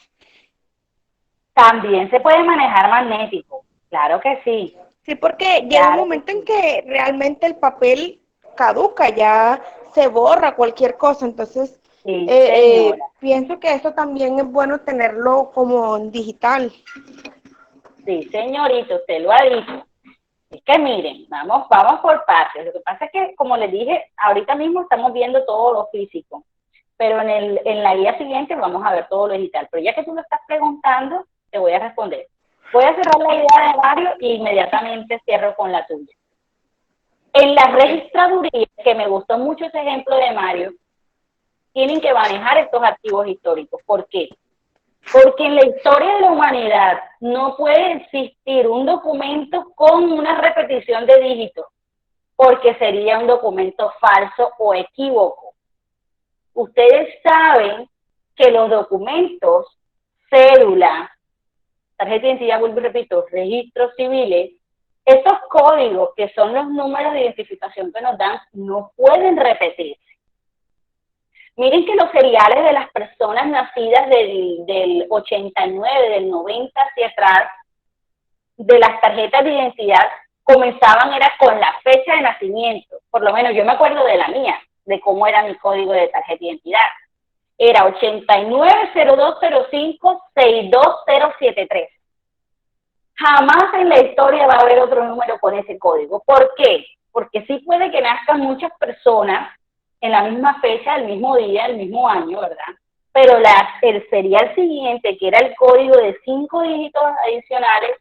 [SPEAKER 1] También se puede manejar magnético, claro que sí.
[SPEAKER 4] Sí, porque llega un momento en que realmente el papel caduca, ya se borra cualquier cosa, entonces pienso que eso también es bueno tenerlo como en digital.
[SPEAKER 1] Sí, señorita, usted lo ha dicho. Es que miren, vamos por partes. Lo que pasa es que, como les dije, ahorita mismo estamos viendo todo lo físico, pero en la guía siguiente vamos a ver todo lo digital. Pero ya que tú me estás preguntando, te voy a responder. Voy a cerrar la idea de Mario e inmediatamente cierro con la tuya. En la registraduría, que me gustó mucho ese ejemplo de Mario, tienen que manejar estos archivos históricos. ¿Por qué? Porque en la historia de la humanidad no puede existir un documento con una repetición de dígitos, porque sería un documento falso o equívoco. Ustedes saben que los documentos, cédula, tarjeta de identidad, vuelvo y repito, registros civiles, estos códigos que son los números de identificación que nos dan, no pueden repetirse. Miren que los seriales de las personas nacidas del 89, del 90 hacia atrás, de las tarjetas de identidad, comenzaban era con la fecha de nacimiento. Por lo menos yo me acuerdo de la mía, de cómo era mi código de tarjeta de identidad. Era 890205-62073. Jamás en la historia va a haber otro número con ese código. ¿Por qué? Porque sí puede que nazcan muchas personas en la misma fecha, el mismo día, el mismo año, ¿verdad? Pero el serial siguiente, que era el código de 5 dígitos adicionales,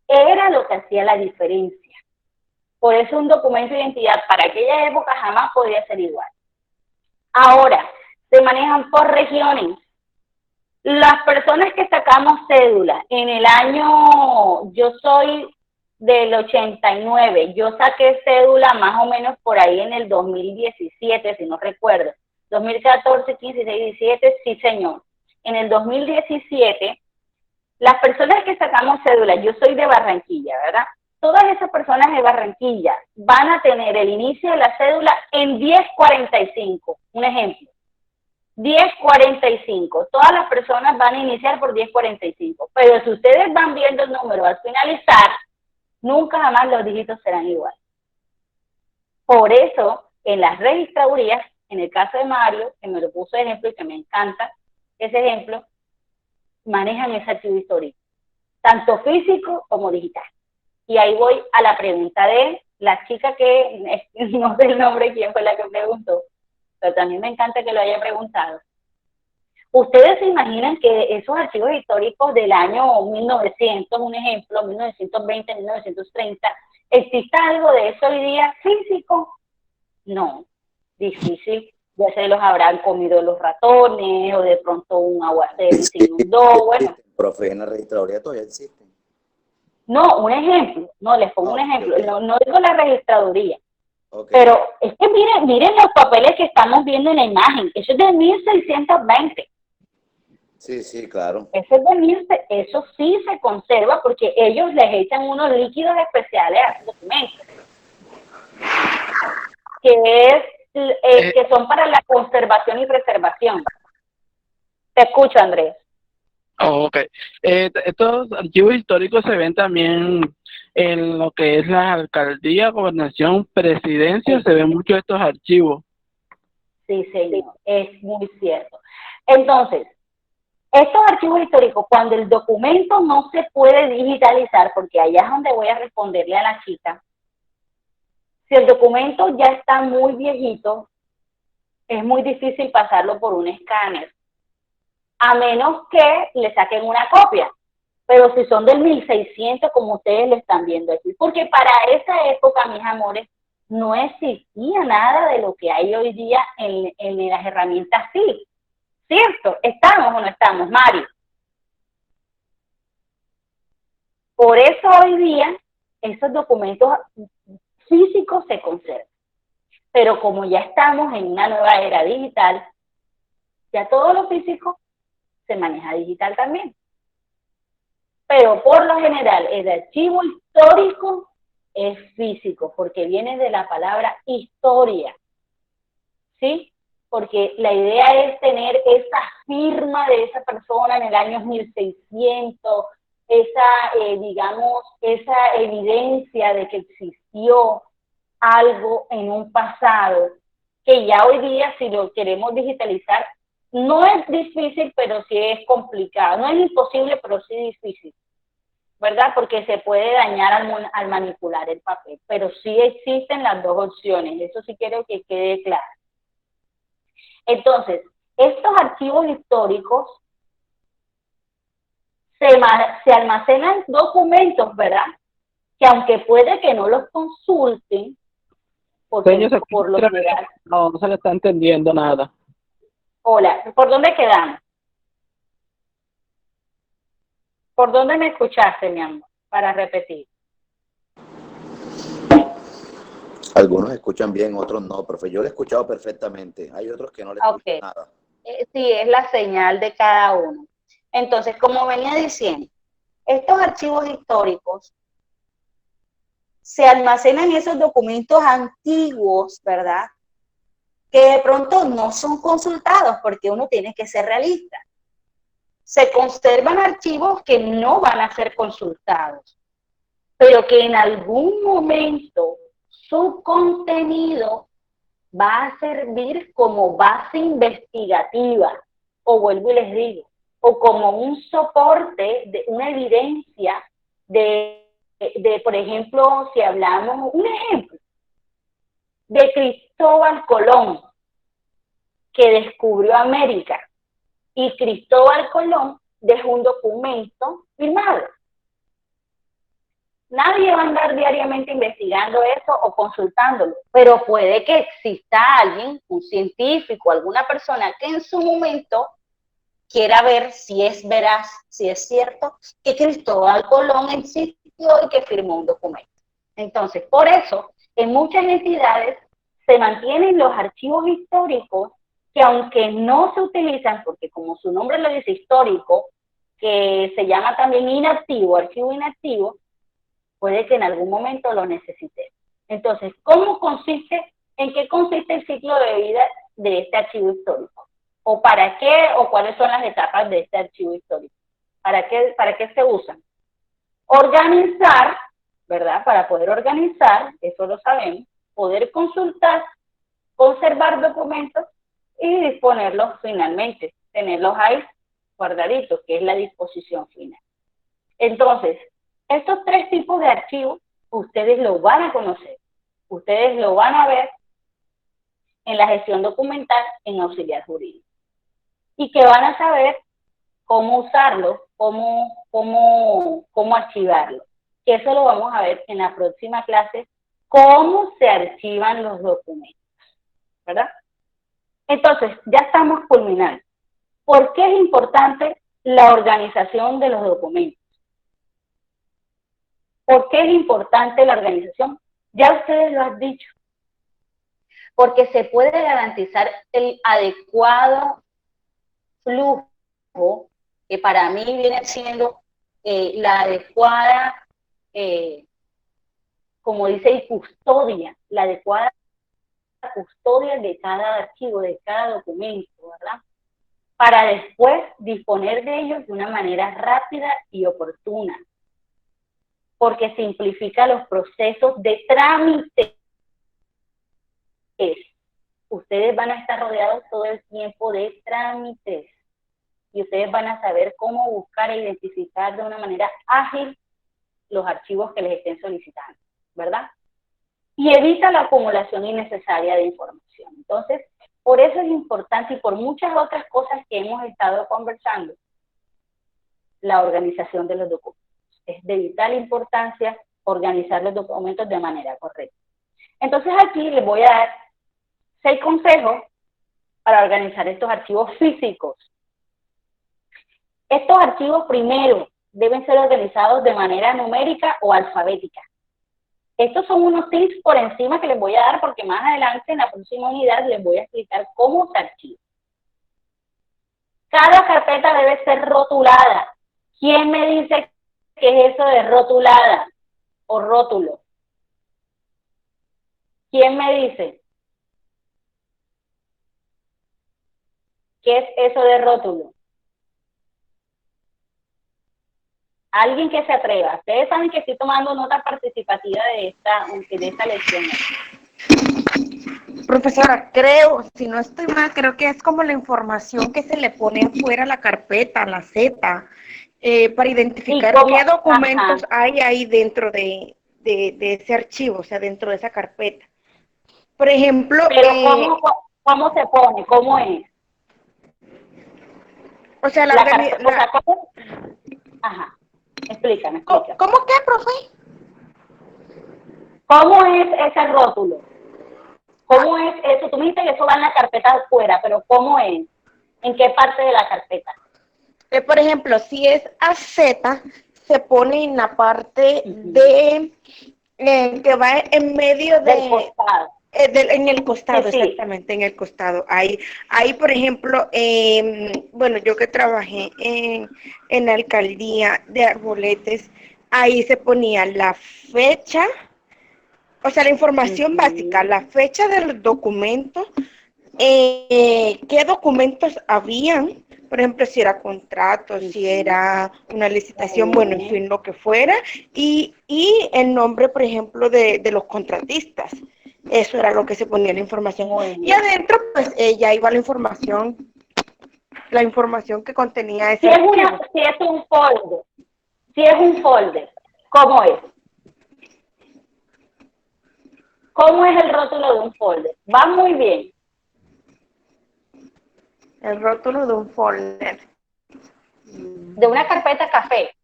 [SPEAKER 1] era lo que hacía la diferencia. Por eso un documento de identidad para aquella época jamás podía ser igual. Ahora, se manejan por regiones. Las personas que sacamos cédula en el año, yo soy del 89, yo saqué cédula más o menos por ahí en el 2017, si no recuerdo, 2014, 15, 16, 17, sí señor. En el 2017, las personas que sacamos cédula, yo soy de Barranquilla, ¿verdad? Todas esas personas de Barranquilla van a tener el inicio de la cédula en 1045, un ejemplo. 1045, todas las personas van a iniciar por 1045, pero si ustedes van viendo el número al finalizar, Nunca jamás los dígitos serán iguales. Por eso, en las registradurías, en el caso de Mario, que me lo puso de ejemplo y que me encanta ese ejemplo, manejan ese archivo histórico, tanto físico como digital. Y ahí voy a la pregunta de la chica que, no sé el nombre quién fue la que preguntó, pero también me encanta que lo haya preguntado. ¿Ustedes se imaginan que esos archivos históricos del año 1900, un ejemplo, 1920, 1930, exista algo de eso hoy día físico? No, difícil. Ya se los habrán comido los ratones, o de pronto un aguacero y se inundó, bueno.
[SPEAKER 3] Profe, en la registraduría todavía existen.
[SPEAKER 1] No, un ejemplo, no, les pongo un ejemplo,
[SPEAKER 3] Okay.
[SPEAKER 1] no digo la registraduría,
[SPEAKER 3] Okay.
[SPEAKER 1] pero es que miren los papeles que estamos viendo en la imagen, eso es de 1620.
[SPEAKER 3] Sí, claro.
[SPEAKER 1] Eso sí se conserva porque ellos les echan unos líquidos especiales a sus documentos, que son para la conservación y preservación. Te escucho, Andrés.
[SPEAKER 5] Ok. Estos archivos históricos se ven también en lo que es la alcaldía, gobernación, presidencia, se ven mucho estos archivos.
[SPEAKER 1] Sí, señor, es muy cierto. Entonces, estos archivos históricos, cuando el documento no se puede digitalizar, porque allá es donde voy a responderle a la chica, si el documento ya está muy viejito, es muy difícil pasarlo por un escáner, a menos que le saquen una copia. Pero si son del 1600, como ustedes lo están viendo aquí, porque para esa época, mis amores, no existía nada de lo que hay hoy día en las herramientas TIC. ¿Cierto? ¿Estamos o no estamos, Mario? Por eso hoy día esos documentos físicos se conservan. Pero como ya estamos en una nueva era digital, ya todo lo físico se maneja digital también. Pero por lo general el archivo histórico es físico, porque viene de la palabra historia, ¿sí? Porque la idea es tener esa firma de esa persona en el año 1600, esa evidencia de que existió algo en un pasado, que ya hoy día, si lo queremos digitalizar, no es difícil, pero sí es complicado. No es imposible, pero sí difícil, ¿verdad? Porque se puede dañar al manipular el papel, pero sí existen las dos opciones, eso sí quiero que quede claro. Entonces, estos archivos históricos se almacenan documentos, ¿verdad? Que aunque puede que no los consulten, porque por lo general...
[SPEAKER 5] No se le está entendiendo nada.
[SPEAKER 1] Hola, ¿por dónde quedamos? ¿Por dónde me escuchaste, mi amor? Para repetir.
[SPEAKER 3] Algunos escuchan bien, otros no, profe. Yo lo he escuchado perfectamente. Hay otros que no le escuchan nada.
[SPEAKER 1] Sí, es la señal de cada uno. Entonces, como venía diciendo, estos archivos históricos se almacenan esos documentos antiguos, ¿verdad? Que de pronto no son consultados porque uno tiene que ser realista. Se conservan archivos que no van a ser consultados, pero que en algún momento su contenido va a servir como base investigativa, o vuelvo y les digo, o como un soporte, de una evidencia de, por ejemplo, si hablamos, un ejemplo, de Cristóbal Colón, que descubrió América, y Cristóbal Colón dejó un documento firmado. Nadie va a andar diariamente investigando eso o consultándolo, pero puede que exista alguien, un científico, alguna persona que en su momento quiera ver si es veraz, si es cierto que Cristóbal Colón existió y que firmó un documento. Entonces, por eso, en muchas entidades se mantienen los archivos históricos que, aunque no se utilizan, porque como su nombre lo dice, histórico, que se llama también inactivo, archivo inactivo, puede que en algún momento lo necesite. Entonces, ¿en qué consiste el ciclo de vida de este archivo histórico? ¿O para qué, o cuáles son las etapas de este archivo histórico? ¿Para qué se usan? Organizar ¿verdad? Para poder organizar, eso lo sabemos, poder consultar, conservar documentos y disponerlos finalmente, tenerlos ahí guardaditos, que es la disposición final. Entonces, estos tres tipos de archivos, ustedes lo van a conocer, ustedes lo van a ver en la gestión documental en auxiliar jurídico. Y que van a saber cómo usarlo, cómo archivarlo. Que eso lo vamos a ver en la próxima clase, cómo se archivan los documentos, ¿verdad? Entonces, ya estamos culminando. ¿Por qué es importante la organización de los documentos? ¿Por qué es importante la organización? Ya ustedes lo han dicho. Porque se puede garantizar el adecuado flujo, que para mí viene siendo la adecuada, como dice, y custodia, la adecuada custodia de cada archivo, de cada documento, ¿verdad? Para después disponer de ellos de una manera rápida y oportuna, porque simplifica los procesos de trámite. Ustedes van a estar rodeados todo el tiempo de trámites y ustedes van a saber cómo buscar e identificar de una manera ágil los archivos que les estén solicitando, ¿verdad? Y evita la acumulación innecesaria de información. Entonces, por eso es importante y por muchas otras cosas que hemos estado conversando, la organización de los documentos. Es de vital importancia organizar los documentos de manera correcta. Entonces aquí les voy a dar 6 consejos para organizar estos archivos físicos. Estos archivos primero deben ser organizados de manera numérica o alfabética. Estos son unos tips por encima que les voy a dar porque más adelante en la próxima unidad les voy a explicar cómo se archiva. Cada carpeta debe ser rotulada. ¿Quién me dice qué es eso de rotulada o rótulo? ¿Quién me dice? ¿Qué es eso de rótulo? Alguien que se atreva. Ustedes saben que estoy tomando nota participativa de esta lección.
[SPEAKER 7] Profesora, creo, si no estoy mal, creo que es como la información que se le pone fuera a la carpeta, la Z, para identificar qué documentos hay ahí dentro de ese archivo, o sea, dentro de esa carpeta. Por ejemplo...
[SPEAKER 1] Pero ¿cómo se pone? ¿Cómo es?
[SPEAKER 7] O sea,
[SPEAKER 1] ¿cómo? Ajá. Explícame.
[SPEAKER 7] ¿Cómo qué, profe?
[SPEAKER 1] ¿Cómo es ese rótulo? ¿Cómo es eso? Tú me dijiste que eso va en la carpeta de fuera, pero ¿cómo es? ¿En qué parte de la carpeta?
[SPEAKER 7] Por ejemplo, si es AZ, se pone en la parte de que va en medio
[SPEAKER 1] del costado.
[SPEAKER 7] En el costado,
[SPEAKER 1] sí.
[SPEAKER 7] Exactamente, en el costado. Ahí por ejemplo, bueno, yo que trabajé en la alcaldía de Arboletes, ahí se ponía la fecha, o sea, la información básica, la fecha del documento, qué documentos habían, por ejemplo, si era contrato, si era una licitación, bueno, en fin, lo que fuera, y el nombre, por ejemplo, de los contratistas. Eso era lo que se ponía en la información. Y adentro, pues, ya iba la información que contenía ese archivo.
[SPEAKER 1] Si es un folder, ¿cómo es? ¿Cómo es el rótulo de un folder? Va muy bien.
[SPEAKER 7] El rótulo de un folder.
[SPEAKER 1] De una carpeta café.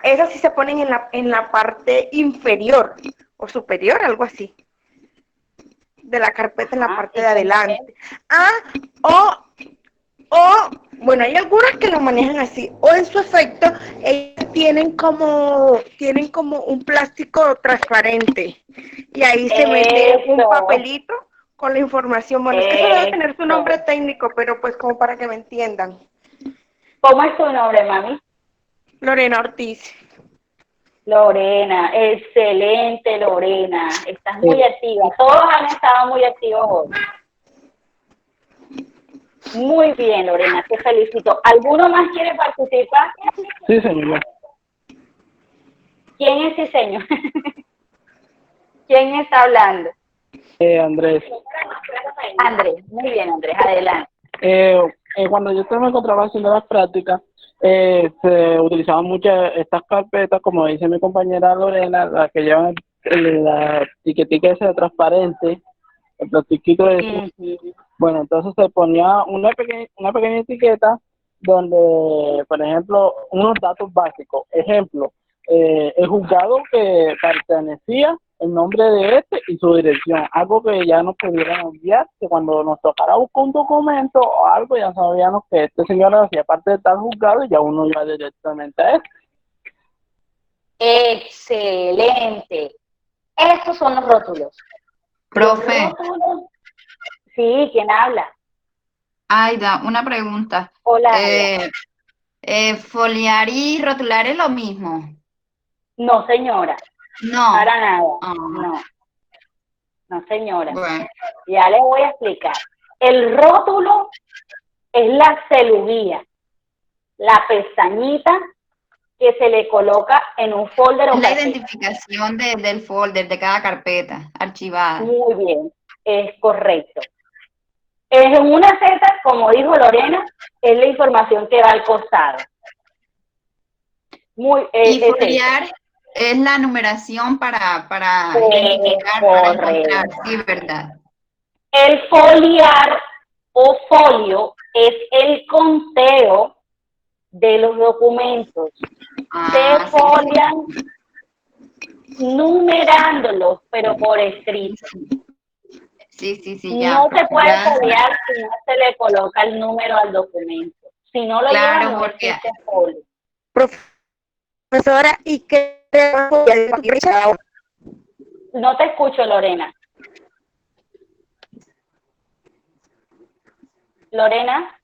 [SPEAKER 7] Esas sí se ponen en la parte inferior o superior, algo así. De la carpeta en la parte de adelante. Bueno, hay algunas que lo manejan así. O en su efecto, ellos tienen como un plástico transparente. Y ahí se mete un papelito con la información. Bueno, es que eso debe tener su nombre técnico, pero pues como para que me entiendan.
[SPEAKER 1] ¿Cómo es tu nombre, mami?
[SPEAKER 7] Lorena Ortiz.
[SPEAKER 1] Lorena, excelente Lorena, estás muy activa, todos han estado muy activos hoy. Muy bien, Lorena, te felicito. ¿Alguno más quiere participar?
[SPEAKER 5] Sí, señor.
[SPEAKER 1] ¿Quién es sí, señor? ¿Quién está hablando?
[SPEAKER 5] Andrés.
[SPEAKER 1] Andrés, muy bien, Andrés, adelante.
[SPEAKER 5] Cuando yo me encontraba haciendo las prácticas, se utilizaban muchas estas carpetas, como dice mi compañera Lorena, las que llevan la etiquetica esa transparente, el plastiquito ese. Bueno, entonces se ponía una pequeña etiqueta donde, por ejemplo, unos datos básicos. Ejemplo, el juzgado que pertenecía, el nombre de este y su dirección. Algo que ya nos pudieran enviar, que cuando nos tocara buscar un documento o algo, ya sabíamos que este señor hacía parte de tal juzgado y ya uno iba directamente a este.
[SPEAKER 1] Excelente. Estos son los rótulos.
[SPEAKER 6] Profe.
[SPEAKER 1] Los rótulos. Sí, ¿quién habla?
[SPEAKER 6] Aida, una pregunta.
[SPEAKER 1] Hola.
[SPEAKER 6] ¿Foliar y rotular es lo mismo?
[SPEAKER 1] No, señora.
[SPEAKER 6] No.
[SPEAKER 1] Para nada.
[SPEAKER 6] Oh.
[SPEAKER 1] No. No, señora.
[SPEAKER 6] Bueno.
[SPEAKER 1] Ya les voy a explicar. El rótulo es la celugía, la pestañita que se le coloca en un folder o
[SPEAKER 6] Es la
[SPEAKER 1] carpeta.
[SPEAKER 6] identificación del folder, de cada carpeta archivada.
[SPEAKER 1] Muy bien, es correcto. En una Z, como dijo Lorena, es la información que va al costado.
[SPEAKER 6] Y foliar es la numeración para identificar, para encontrar, sí, ¿verdad?
[SPEAKER 1] El foliar o folio es el conteo de los documentos. Se folian numerándolos, pero por escrito.
[SPEAKER 6] Sí,
[SPEAKER 1] no se puede foliar si no se le coloca el número al documento. Si no lo llevan, no existe folio.
[SPEAKER 7] Profesora, ¿y qué?
[SPEAKER 1] No te escucho, Lorena. Lorena.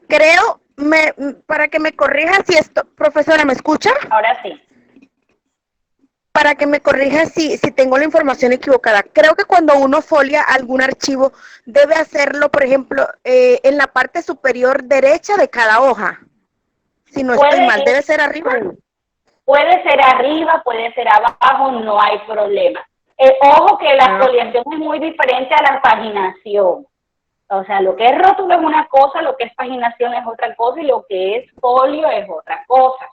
[SPEAKER 7] Creo, para que me corrija si esto, profesora, ¿me escucha?
[SPEAKER 1] Ahora sí.
[SPEAKER 7] Para que me corrija si tengo la información equivocada. Creo que cuando uno folia algún archivo, debe hacerlo, por ejemplo, en la parte superior derecha de cada hoja. Si no estoy mal, ¿debe ser arriba?
[SPEAKER 1] Puede ser arriba, puede ser abajo, no hay problema. Ojo que la foliación es muy diferente a la paginación. O sea, lo que es rótulo es una cosa, lo que es paginación es otra cosa y lo que es folio es otra cosa.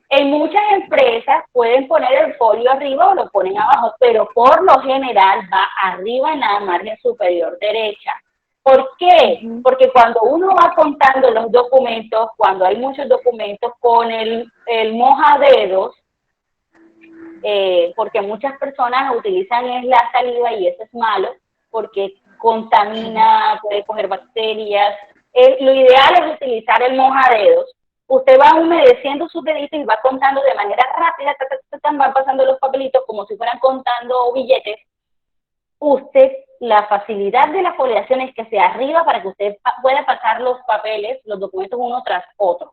[SPEAKER 1] En muchas empresas pueden poner el folio arriba o lo ponen abajo, pero por lo general va arriba en la margen superior derecha. ¿Por qué? Porque cuando uno va contando los documentos, cuando hay muchos documentos con el mojadedos, porque muchas personas utilizan la saliva y eso es malo, porque contamina, puede coger bacterias. Lo ideal es utilizar el mojadedos. Usted va humedeciendo sus deditos y va contando de manera rápida, van pasando los papelitos como si fueran contando billetes. Usted, la facilidad de la foliación es que sea arriba para que usted pueda pasar los papeles, los documentos uno tras otro.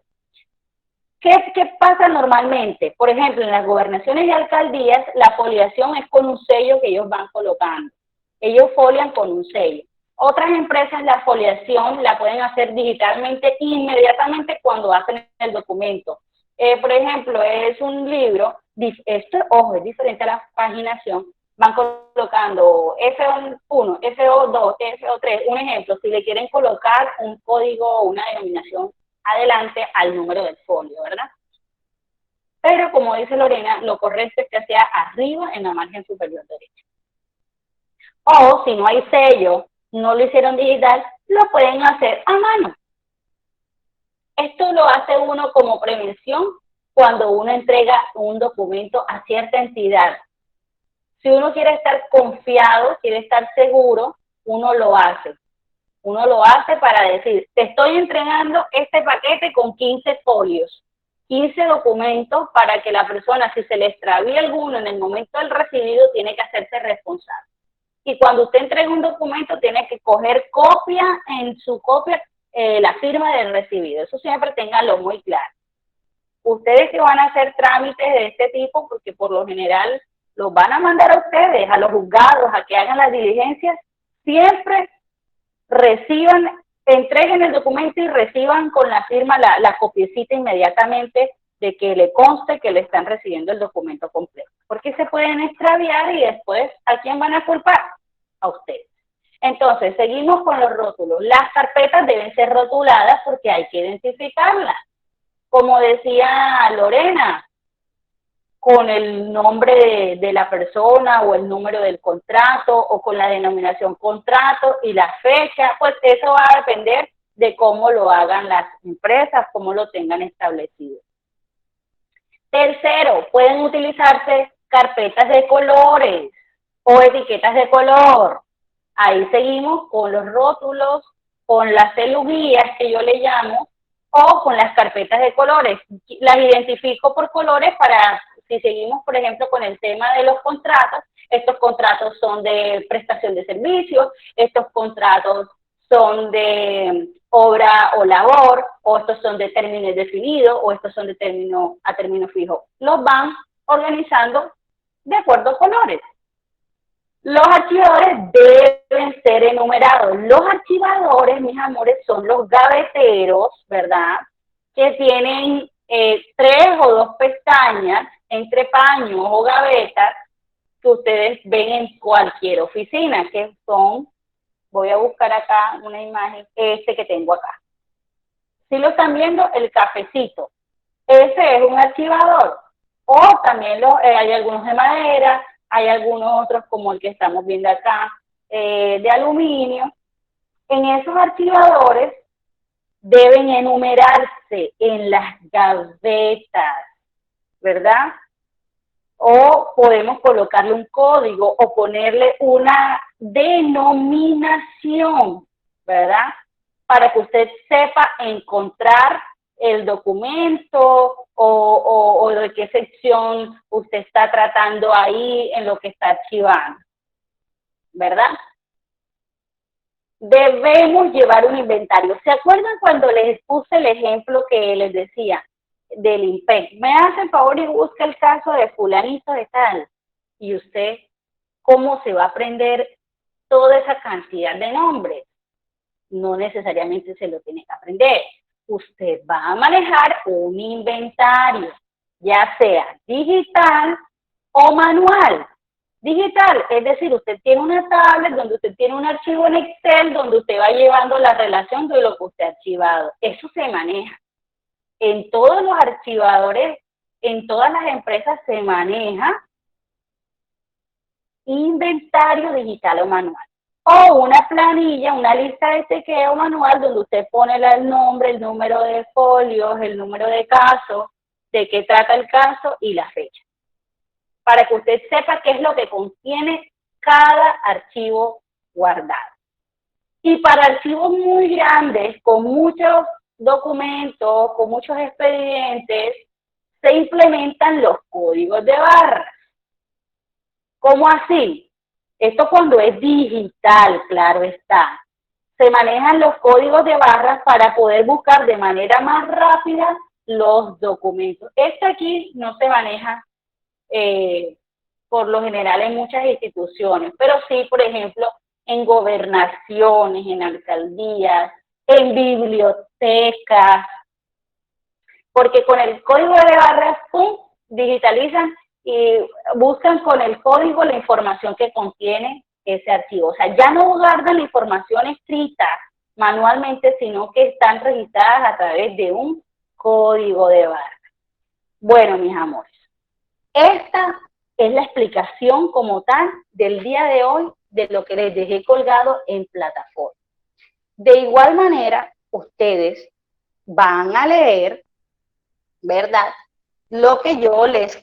[SPEAKER 1] ¿Qué pasa normalmente? Por ejemplo, en las gobernaciones y alcaldías, la foliación es con un sello que ellos van colocando. Ellos folian con un sello. Otras empresas la foliación la pueden hacer digitalmente inmediatamente cuando hacen el documento. Por ejemplo, es un libro, esto, ojo, es diferente a la paginación, van colocando FO1, FO2, FO3, un ejemplo, si le quieren colocar un código o una denominación adelante al número del folio, ¿verdad? Pero como dice Lorena, lo correcto es que sea arriba en la margen superior derecha. O si no hay sello, no lo hicieron digital, lo pueden hacer a mano. Esto lo hace uno como prevención cuando uno entrega un documento a cierta entidad. Si uno quiere estar confiado, quiere estar seguro, uno lo hace. Uno lo hace para decir, te estoy entregando este paquete con 15 folios, 15 documentos para que la persona, si se le extravía alguno en el momento del recibido, tiene que hacerse responsable. Y cuando usted entrega un documento, tiene que coger copia, en su copia, la firma del recibido. Eso siempre ténganlo muy claro. Ustedes que van a hacer trámites de este tipo, porque por lo general los van a mandar a ustedes, a los juzgados, a que hagan las diligencias, siempre entreguen el documento y reciban con la firma la copiecita inmediatamente de que le conste que le están recibiendo el documento completo. Porque se pueden extraviar y después, ¿a quién van a culpar? A ustedes. Entonces, seguimos con los rótulos. Las carpetas deben ser rotuladas porque hay que identificarlas. Como decía Lorena, con el nombre de la persona o el número del contrato o con la denominación contrato y la fecha, pues eso va a depender de cómo lo hagan las empresas, cómo lo tengan establecido. Tercero, pueden utilizarse carpetas de colores o etiquetas de color. Ahí seguimos con los rótulos, con las celuguías que yo le llamo, o con las carpetas de colores. Las identifico por colores para, si seguimos, por ejemplo, con el tema de los contratos, estos contratos son de prestación de servicios, estos contratos son de obra o labor, o estos son de término indefinido, o estos son de término a término fijo. Los van organizando de acuerdo a colores. Los archivadores deben ser enumerados. Los archivadores, mis amores, son los gaveteros, ¿verdad? Que tienen 3 o 2 pestañas entre paños o gavetas que ustedes ven en cualquier oficina, que son, voy a buscar acá una imagen, que tengo acá. Si lo están viendo, el cafecito. Ese es un archivador. O también hay algunos de madera, hay algunos otros como el que estamos viendo acá, de aluminio. En esos archivadores deben enumerarse en las gavetas, ¿verdad? O podemos colocarle un código o ponerle una denominación, ¿verdad? Para que usted sepa encontrar el documento o de qué sección usted está tratando ahí en lo que está archivando, ¿verdad? Debemos llevar un inventario. ¿Se acuerdan cuando les puse el ejemplo que les decía del IMPEC? Me hace el favor y busca el caso de fulanito de tal. Y usted, ¿cómo se va a aprender toda esa cantidad de nombres? No necesariamente se lo tiene que aprender. Usted va a manejar un inventario, ya sea digital o manual. Digital, es decir, usted tiene una tablet donde usted tiene un archivo en Excel donde usted va llevando la relación de lo que usted ha archivado. Eso se maneja. En todos los archivadores, en todas las empresas se maneja inventario digital o manual. O una planilla, una lista de chequeo manual donde usted pone el nombre, el número de folios, el número de caso, de qué trata el caso y la fecha. Para que usted sepa qué es lo que contiene cada archivo guardado. Y para archivos muy grandes, con muchos documentos, con muchos expedientes, se implementan los códigos de barras. ¿Cómo así? Esto cuando es digital, claro está. Se manejan los códigos de barras para poder buscar de manera más rápida los documentos. Este aquí no se maneja por lo general en muchas instituciones, pero sí, por ejemplo, en gobernaciones, en alcaldías, en bibliotecas, porque con el código de barras, ¡pum!, digitalizan y buscan con el código la información que contiene ese archivo. O sea, ya no guardan la información escrita manualmente, sino que están registradas a través de un código de barras. Bueno, mis amores, esta es la explicación como tal del día de hoy de lo que les dejé colgado en plataforma. De igual manera, ustedes van a leer, ¿verdad?, lo que yo les